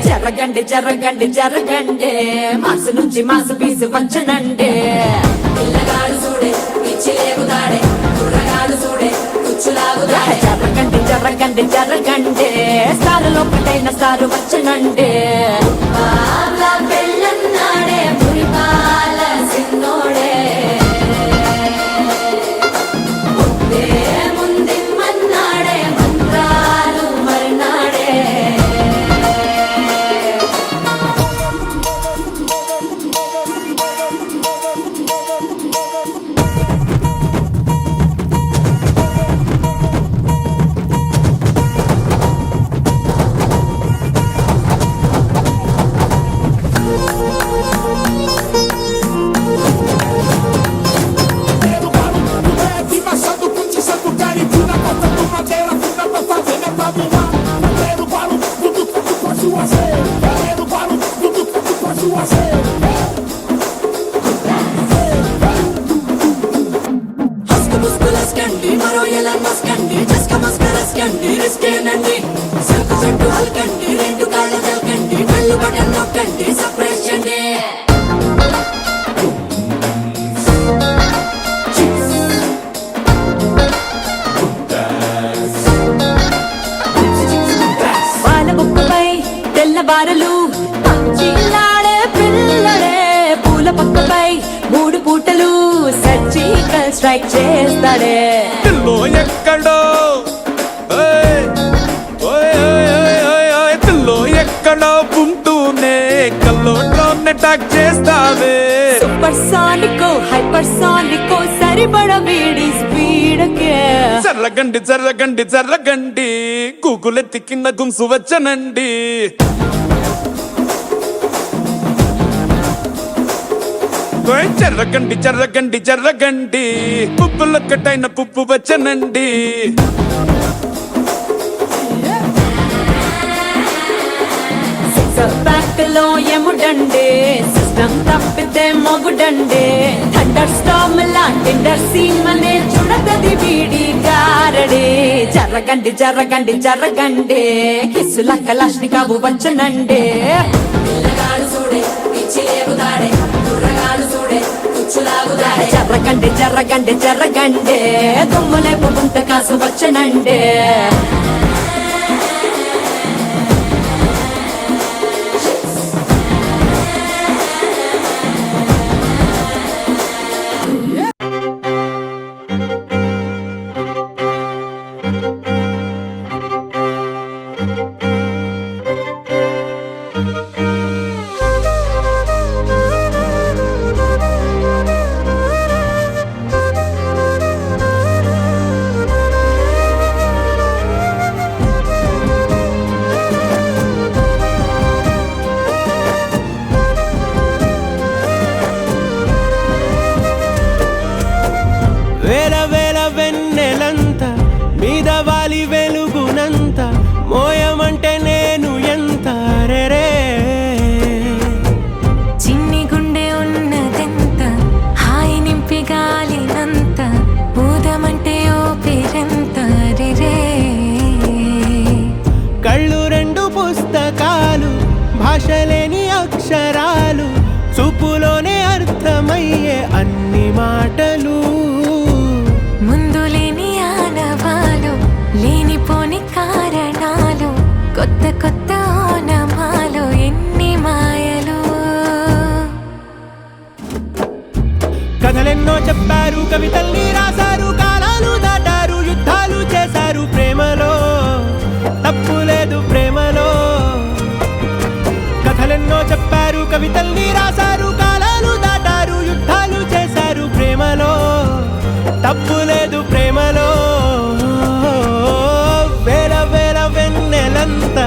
జరగండి జరగండి జరగండే మాసు నుంచి మాసు పీసు వంచనండే పిల్లగాడు చూడే పిచ్చి లేగుదాడే కుర్రగాడు చూడే కుచ్చులాగుదాడే జరగండి జరగండి జరగండే సారులో ఒకటైన సారు వచ్చనండే బాలా పెళ్ళన్నాడే మురిపాల సిన్నోడే ముందే ముందిమ్మన్నాడే మంత్రాలు మర్నాడే హస్కు ముస్కులస్కండి మరో ఎలా మస్కండి జస్క మస్కరస్కండి రిస్కేనండి సరుకు చుట్టూ అల్కండి రెండు కాళ్ళ తెల్కండి కళ్ళు బటన్ నొక్కండి సప్రెషండి పాల బుక్కపై తెల్లబారలు పంచిలాడే పిల్లడే పూల పక్కపై మూడు పూటలు సర్జికల్ స్ట్రైక్ చేస్తాడే పిల్లో ఎక్కడో ఓయ్, ఓయ్, ఓయ్, ఓయ్, ఓయ్, ఓయ్, పిల్లో ఎక్కడో ఉంటూనే కల్లోట్లోనే టాక్ చేస్తావే సూపర్ సానికో హైపర్ సానికో సరిపడ వీడి స్పీడ్కే జర్రగండి జర్రగండి జర్రగండి గూగులెత్తి కింద గుంసు వచ్చనండి ఓయ్ జర్రగండి జర్రగండి జర్రగండి పుప్పులొక్కటైన పుప్పు వచ్చనండి బ్యాక్ లో ఎముడండే సిస్టమ్ తప్పితే మొగుడండే థండర్ స్టామ్ లాంటి సీన్ అనే చూడతది వీడి గారడే జరగండి జరగండి జరగండి కిస్సుల కలాష్ని కావు వచ్చనండే పిల్లగాడు చూడే పిచ్చి లేగుదాడే కుర్రగాడు చూడే కుచ్చులాగుదాడే జరగండి జరగండి జరగండి దుమ్ములేపు గుంత కాసు వచ్చనండే వేల వేల వెన్నెలంత మీద వాలి వెలుగునంత మోయమంటే నేను ఎంత రే చిన్ని గుండె ఉన్నదెంత హాయి నింపి గాలినంత ఊదమంటే ఓపిరెంత రే కళ్ళు రెండు పుస్తకాలు భాష లేని అక్షరాలు చూపులోనే అర్థమయ్యే అన్ని మాటలు ముందు లేని ఆనవాలు లేనిపోని కారణాలు కొత్త కొత్త ఓనమాలు ఎన్ని మాయలు కథలెన్నో చెప్పారు కవితల్ని రాశారు కాలాలు దాటారు యుద్ధాలు చేశారు ప్రేమలో తప్పు లేదు ప్రేమలో కథలెన్నో చెప్పారు కవితల్ని రాశారు కాలాలు దాటారు యుద్ధాలు చేశారు ప్రేమలో తప్పు లేదు ప్రేమలో వేల వేల వెన్నెలంత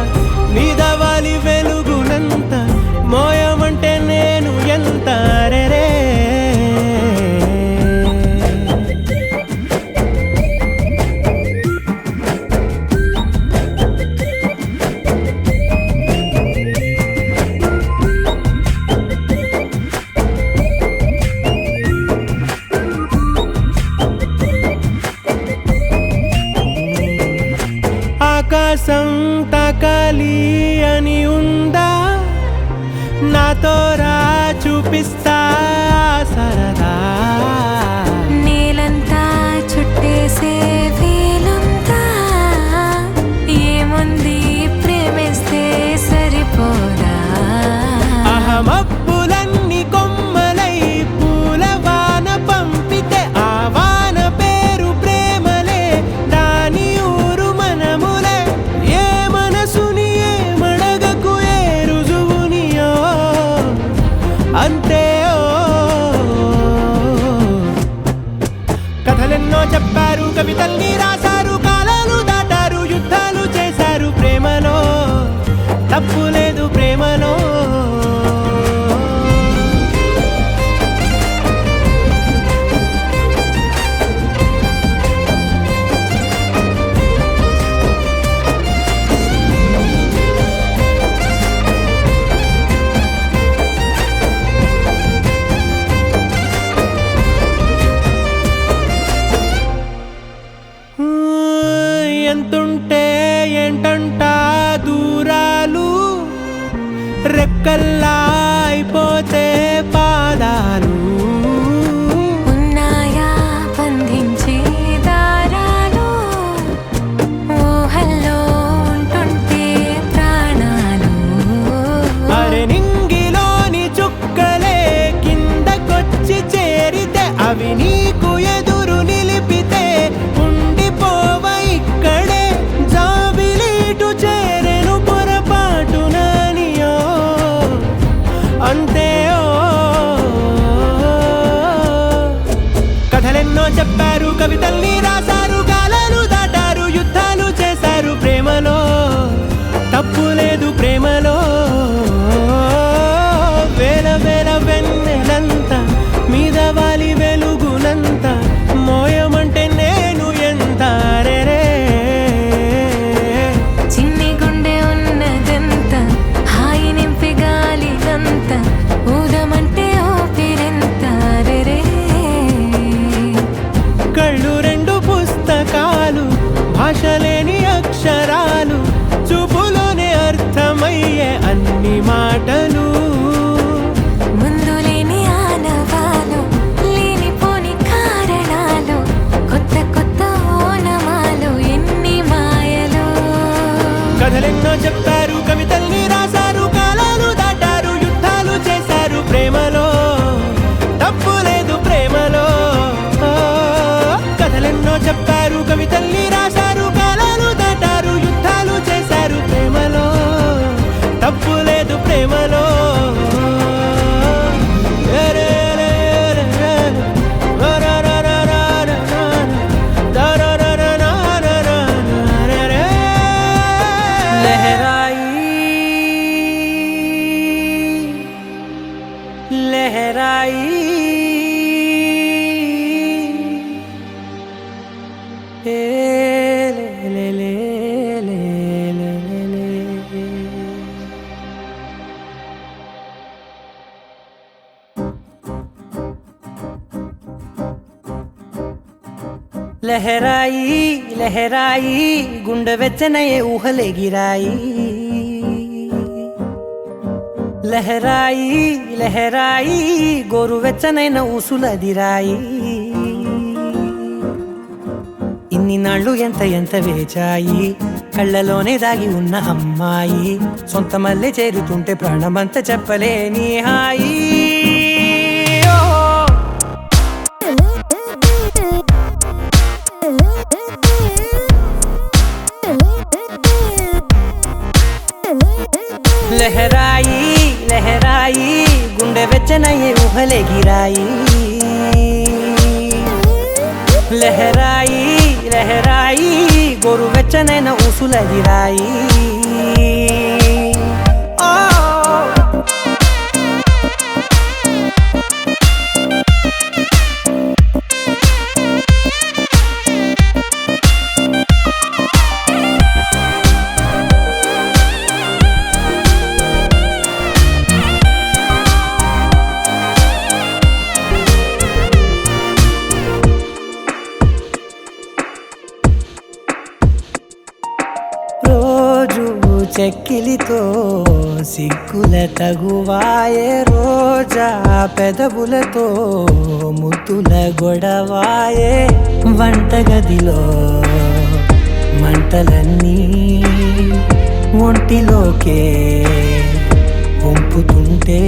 మీద వాలి వెలుగునంత మోయమంటే నేను ఎంత రే ఆకాశం తాకాలి అని ఉందా నాతో రా చూపిస్తా సరదా నేలంతా చుట్టేసే వేలుందా ఏముంది ప్రేమిస్తే సరిపోదా అహమప్పులన్నీ కొమ్మలై పూల వాన పంపితే ఆ వాన పేరు ప్రేమలే దాని ఊరు మనములే ఏ మనసుని ఏ మడగకు ఏ రుజువునియో అంతే కథలెన్నో చెప్పారు కవితల్ని రాశారు కాలాలు దాటారు యుద్ధాలు చేశారు ప్రేమలో తప్పు లేదు ప్రేమలో ఎంతుంటే ఏంటంట దూరాలు రెక్కల్లా అయిపోతే పాదాలు ఉన్నాయా బంధించే దారాలు ఊహల్లో ఉంటుంటే ప్రాణాలు అరే నింగిలోని చుక్కలే కిందకొచ్చి చేరితే అవి నీకు ఎదురు నిలిపితే ఉండిపోవ ఇక్కడే జాబిలీటు చేరెను పొరపాటు నానియో అంతే కథలెన్నో చెప్పారు కవితల్ని రాశారు కాలాలు దాటారు యుద్ధాలు చేశారు ప్రేమలో తప్పు లేదు ప్రేమలో వేల వేల వెన్నెలంత మీద వాలి వెలుగునంత మోయమంటే నేను ఎంత రే చిన్ని గుండె ఉన్నదంత హాయి నింపి గాలినంత ఊదమంటే ఊపిరెంత రే కళ్ళు రెండు పుస్తకాలు భాష లేని అక్షరాలు చూపులోనే అర్థమయ్యే అన్ని మాటలు ముందు లేని ఆనవాలు లేనిపోని కారణాలు కొత్త కొత్త ఓనమాలు ఎన్ని మాయలు కథలెన్నో చెప్పారు కవితల్ని రాశారు కాలాలు దాటారు యుద్ధాలు చేశారు ప్రేమలో తప్పు లేదు ప్రేమలో కథలెన్నో చెప్పారు కవితల్ని రాశారు కాలాలు దాటారు యుద్ధాలు చేశారు ప్రేమలో తప్పు లేదు ప్రేమలో लहराई ए ले ले ले ले ले ले लहराई लहराई गुंड వెచ్చనయే ఊహలే గిరాయి లహరాయి లహరాయి గోరువెచ్చనైన ఊసులదిరాయి ఇన్ని నాళ్ళు ఎంత ఎంత వేచాయి కళ్ళలోనే దాగి ఉన్న అమ్మాయి సొంత మల్లె చేరుతుంటే ప్రాణమంత చెప్పలేని హాయి లహరాయి లహరాయి గుండె వెచ్చనయ్యే ఊహలే గిరాయి లహరాయి లహరాయి గోరు వెచ్చనైన ఊసులదిరాయి రోజు చెక్కిలితో సిగ్గుల తగువాయే రోజా పెదవులతో ముద్దుల గొడవాయే వంటగదిలో మంటలన్నీ ఒంటిలోకే వంపుతుంటే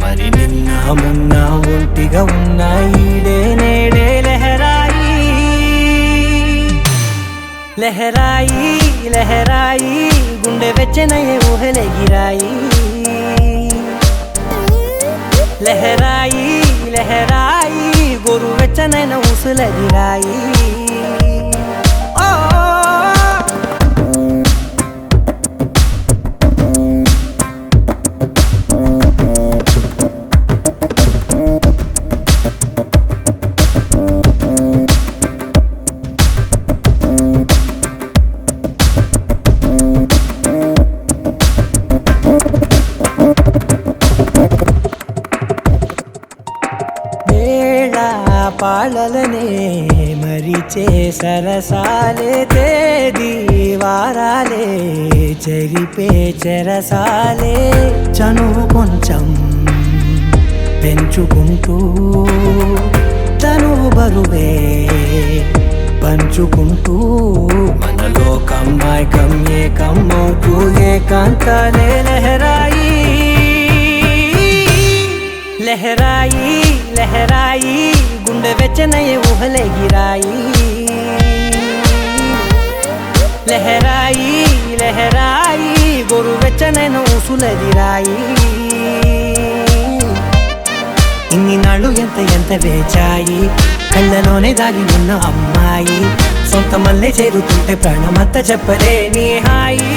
మరి నిన్న మొన్న ఒంటిగా ఉన్న ఈడే నేడే లహరాయి లహరాయి లహరాయి గుండె వెచ్చనయ్యే ఊహలెగిరాయి లహరాయి లహరాయి గోరు వెచ్చనైన ఊసులెగిరాయి పాలలనే మరిచే సరసాలే తేదీ వారాలే చెరిపే చెరసాలే చనువు కొంచెం పెంచుకుంటూ తను బరువే పంచుకుంటూ మనలో కమ్మాయికం ఏకమవుతూ ఏకాంతాలే లహరాయి లహరాయి లహరాయి గుండె వెచ్చనయ్యే ఊహలెగిరాయి లహరాయి లహరాయి గోరు వెచ్చనైన ఊసులెగిరాయి ఇన్ని నాళ్ళు ఎంత వేచాయి కళ్ళలోనే దాగి ఉన్న అమ్మాయి సొంత మల్లె చేరుతుంటే ప్రాణమంతా చెప్పలేని హాయి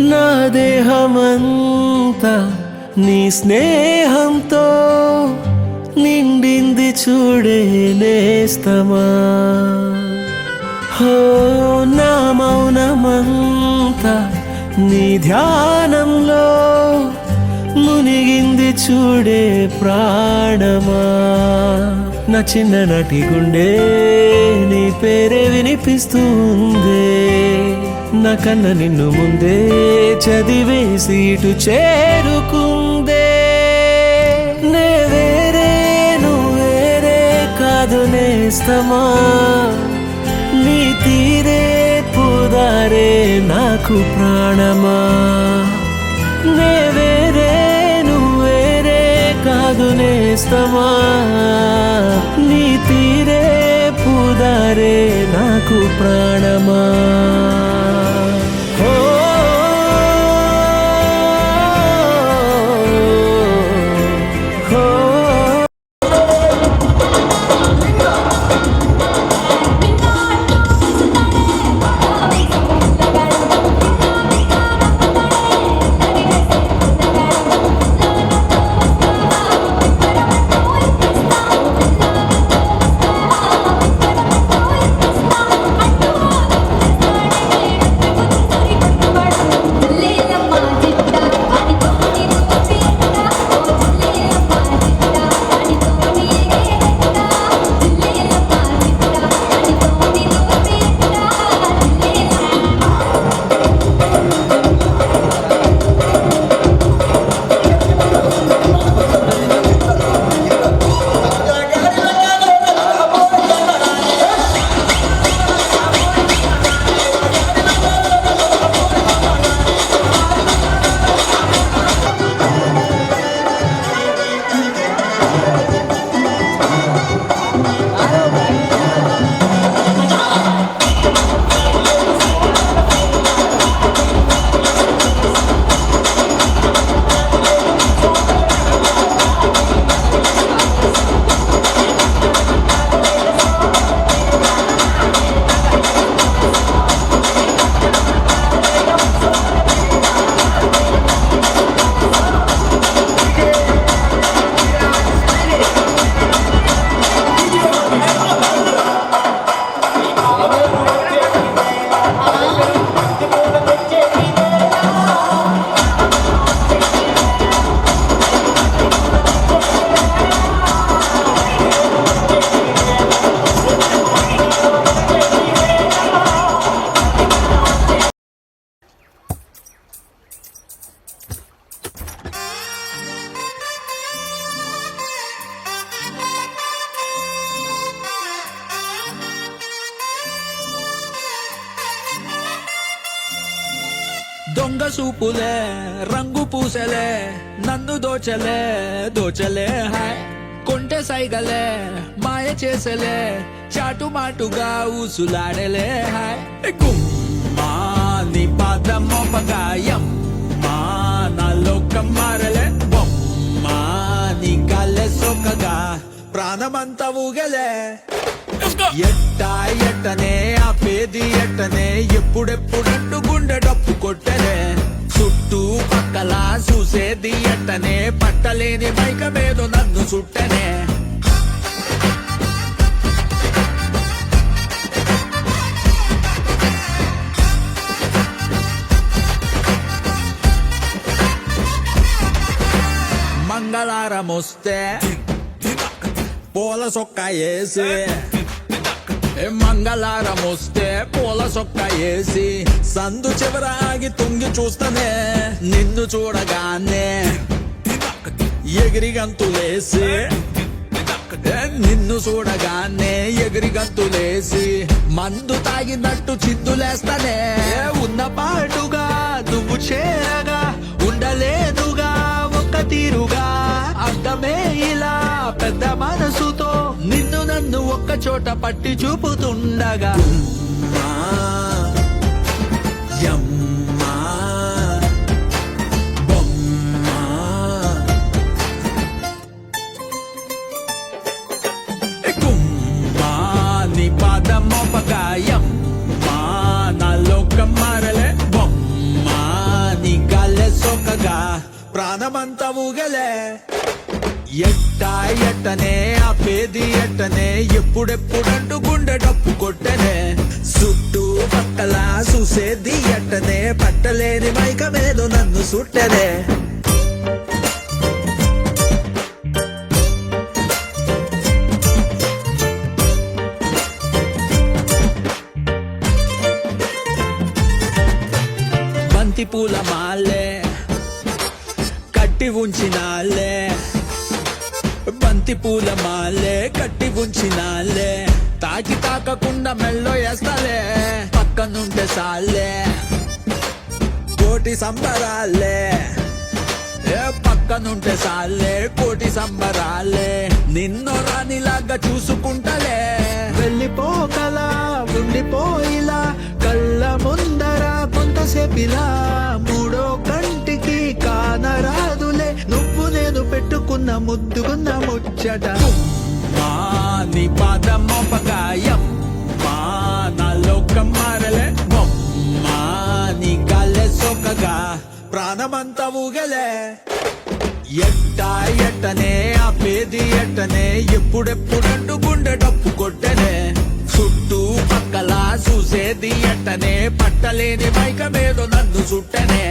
నా దేహమంతా నీ స్నేహంతో నిండింది చూడే నేస్తమా హో నా మౌనమంతా నీ ధ్యానంలో మునిగింది చూడే ప్రాణమా నా చిన్ననాటి గుండె నీ పేరే వినిపిస్తుంది నా కన్న నిన్ను ముందే చదివేసి ఇటు చేరుకుందే నే వేరే నువ్వేరే కాదు నేస్తమా నీ తీరే పుదారే నాకు ప్రాణమా నే వేరే నువ్వేరే కాదు నేస్తమా నీ తీరే పుదారే నాకు ప్రాణమా సూపులే రంగు పూసలే నన్ను దోచలే దోచలే హాయ్ కొంటె సైగలే మాయ చేసలే చాటుమాటుగా ఊసులాడలే హాయ్ గుమ్మా నీ పాదం మోపగాయం మా నా లోకం మారలే బొమ్మా నీ గాలే సోకగా ప్రాణమంతా ఊగలే ఎట్టా ఎట్టనే ఆపేది ఎట్టనే ఎప్పుడెప్పుడంటూ గుండె డప్పు కొట్టనే చుట్టూ పక్కల చూసేది ఎట్టనే పట్టలేని మైకమేదో నన్ను చుట్టనే మంగళారమొస్తే పూల సొక్క వేసి మంగళారమొస్తే పూల సొక్క వేసి సందు చివరాగి తుంగి చూస్తనే నిన్ను చూడగానే ఎగిరి గంతులేసి నిన్ను చూడగానే ఎగిరి గంతులేసి మందు తాగినట్టు చిందులేస్తానే ఉన్న పాటుగా నువ్వు చేరగా ఉండలేదుగా ఒక్క తీరుగా అర్థమే ఇలా పెద్ద మనసుతో నిన్ను నన్ను ఒక్క చోట పట్టి చూపుతుండగా యమ్మా, బొమ్మా. గుమ్మా, నీ పాదం మోపగాయమ్మా నా లోకం మారలే బొమ్మా నీ గాలే సోకగా ప్రాణమంతా ఊగలే ఎట్టా ఎట్టనే ఆపేది ఎట్టనే ఎప్పుడెప్పుడంటూ గుండె డప్పు కొట్టనే చుట్టూ పక్కల చూసేది ఎట్టనే పట్టలేని మైకమేదో నన్ను సుట్టనే బంతి పూల మాలే కట్టి ఉంచినాలే బంతి పూల మాలే కట్టి ఉంచినాలే తాకి తాకకుండా మెల్లో వేస్తాలే పక్కనుంటే సాలే కోటి సంబరాలే పక్కనుంటే సాలే కోటి సంబరాలే నిన్నో రానిలాగా చూసుకుంటలే వెళ్ళిపోకలా ఉండిపోయిలా కళ్ళ ముందర కొంతసేపిలా మూడో కంటికి కానరాదులే నువ్వు నేను పెట్టుకున్న ముద్దుకున్న ముచ్చట మా నీ పాదం మోపగాయం మా నా లోకం మారలే బొమ్మా నీ గాలే సోకగా ప్రాణమంతా ఊగలే ఎట్టా ఎట్టనే ఆపేది ఎట్టనే ఎప్పుడెప్పుడంటూ గుండె డప్పు కొట్టనే చుట్టూ పక్కల చూసేది ఎట్టనే పట్టలేని మైకమేదో నన్ను చుట్టనే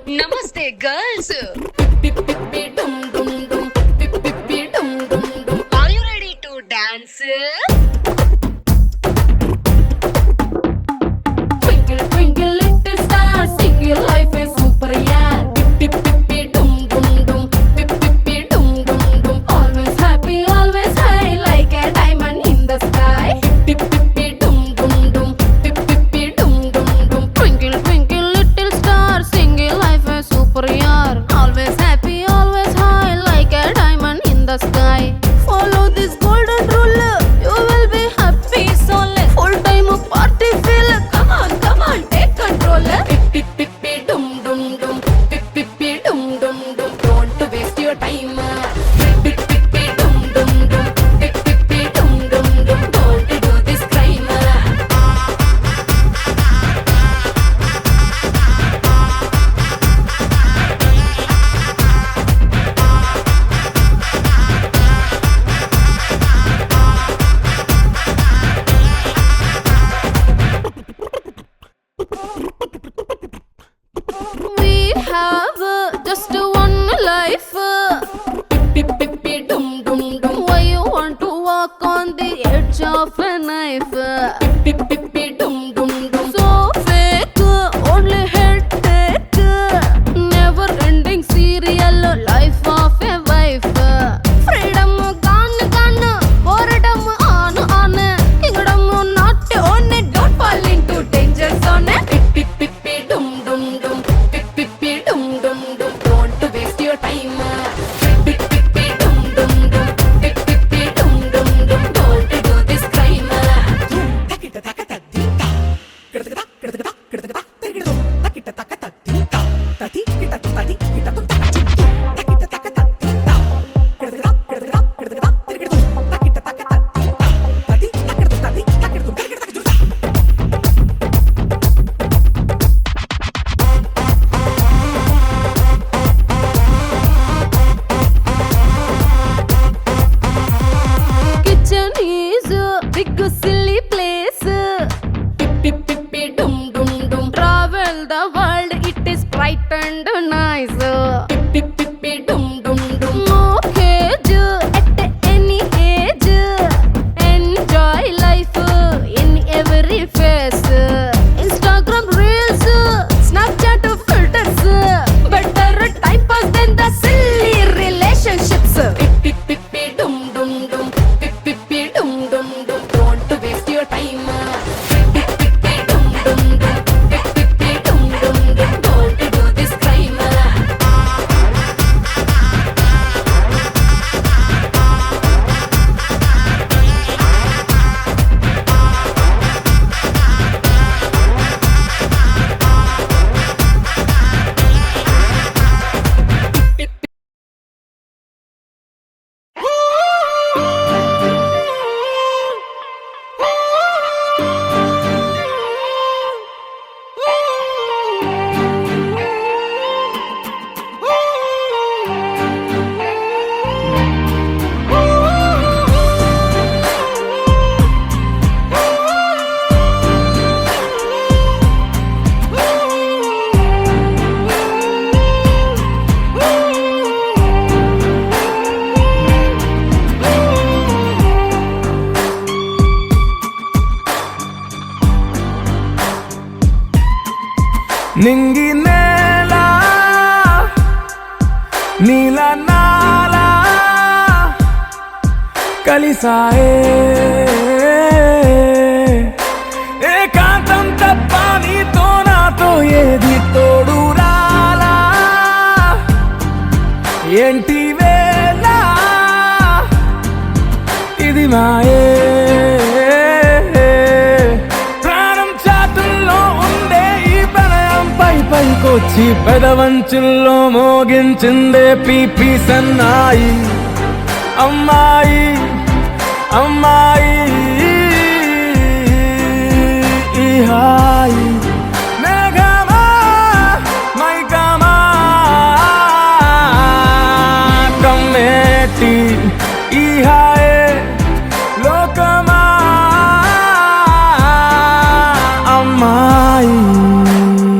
Namaste, girls. Are you ready to dance? Twinkle, twinkle, little star, sing your life is super, yeah. Pip, pip, pip, dum, dum, dum. Pip, pip, pip, dum, dum, dum. Always happy, always high, like a diamond in the sky. Pip, pip, pip, dum, dum, dum. Pip, pip, pip, dum, dum, dum. Twinkle, twinkle, little star, sing your life is super, yeah. Always happy, always high, like a diamond in the sky. Follow this golden rule, you will be happy, so let's full time party feel. Come on, take control. Pip, pip, pip, pip, dum, dum, dum. Pip, pip, pip, dum, dum, dum. Don't waste your time. Pip, pip, pip, pip, dum, dum, dum. Pip, pip, pip, dum, dum, dum. Don't do this crime. We have just one life. Pip, pip, pip, dum, dum, dum. Why you want to walk on the edge of a knife? Pip, pip, pip, dum, dum. bright and nice. Pip pip pip dum dum dum. No cage at any age. Enjoy life in every phase. Instagram reels, Snapchat filters. Better time pass than the silly relationships. Pip pip pip dum dum dum. Pip pip pip dum dum dum. Don't waste your time. Pip pip pip dum dum dum. Pip pip pip dum dum dum. Don't do this crime. నింగి నేల నీల నాల కలిసాయే ఏకాంతం తప్ప నీతో నాతో ఏది తోడు రాలా ఏంటి వేళ ఇది మాయే పైకొచ్చి పెదవంచుల్లో మోగించిందే పీపీ సన్నాయి అమ్మాయి అమ్మాయి ఈ హాయి మేఘమా మైకమా కమ్మేటి ఈ హాయి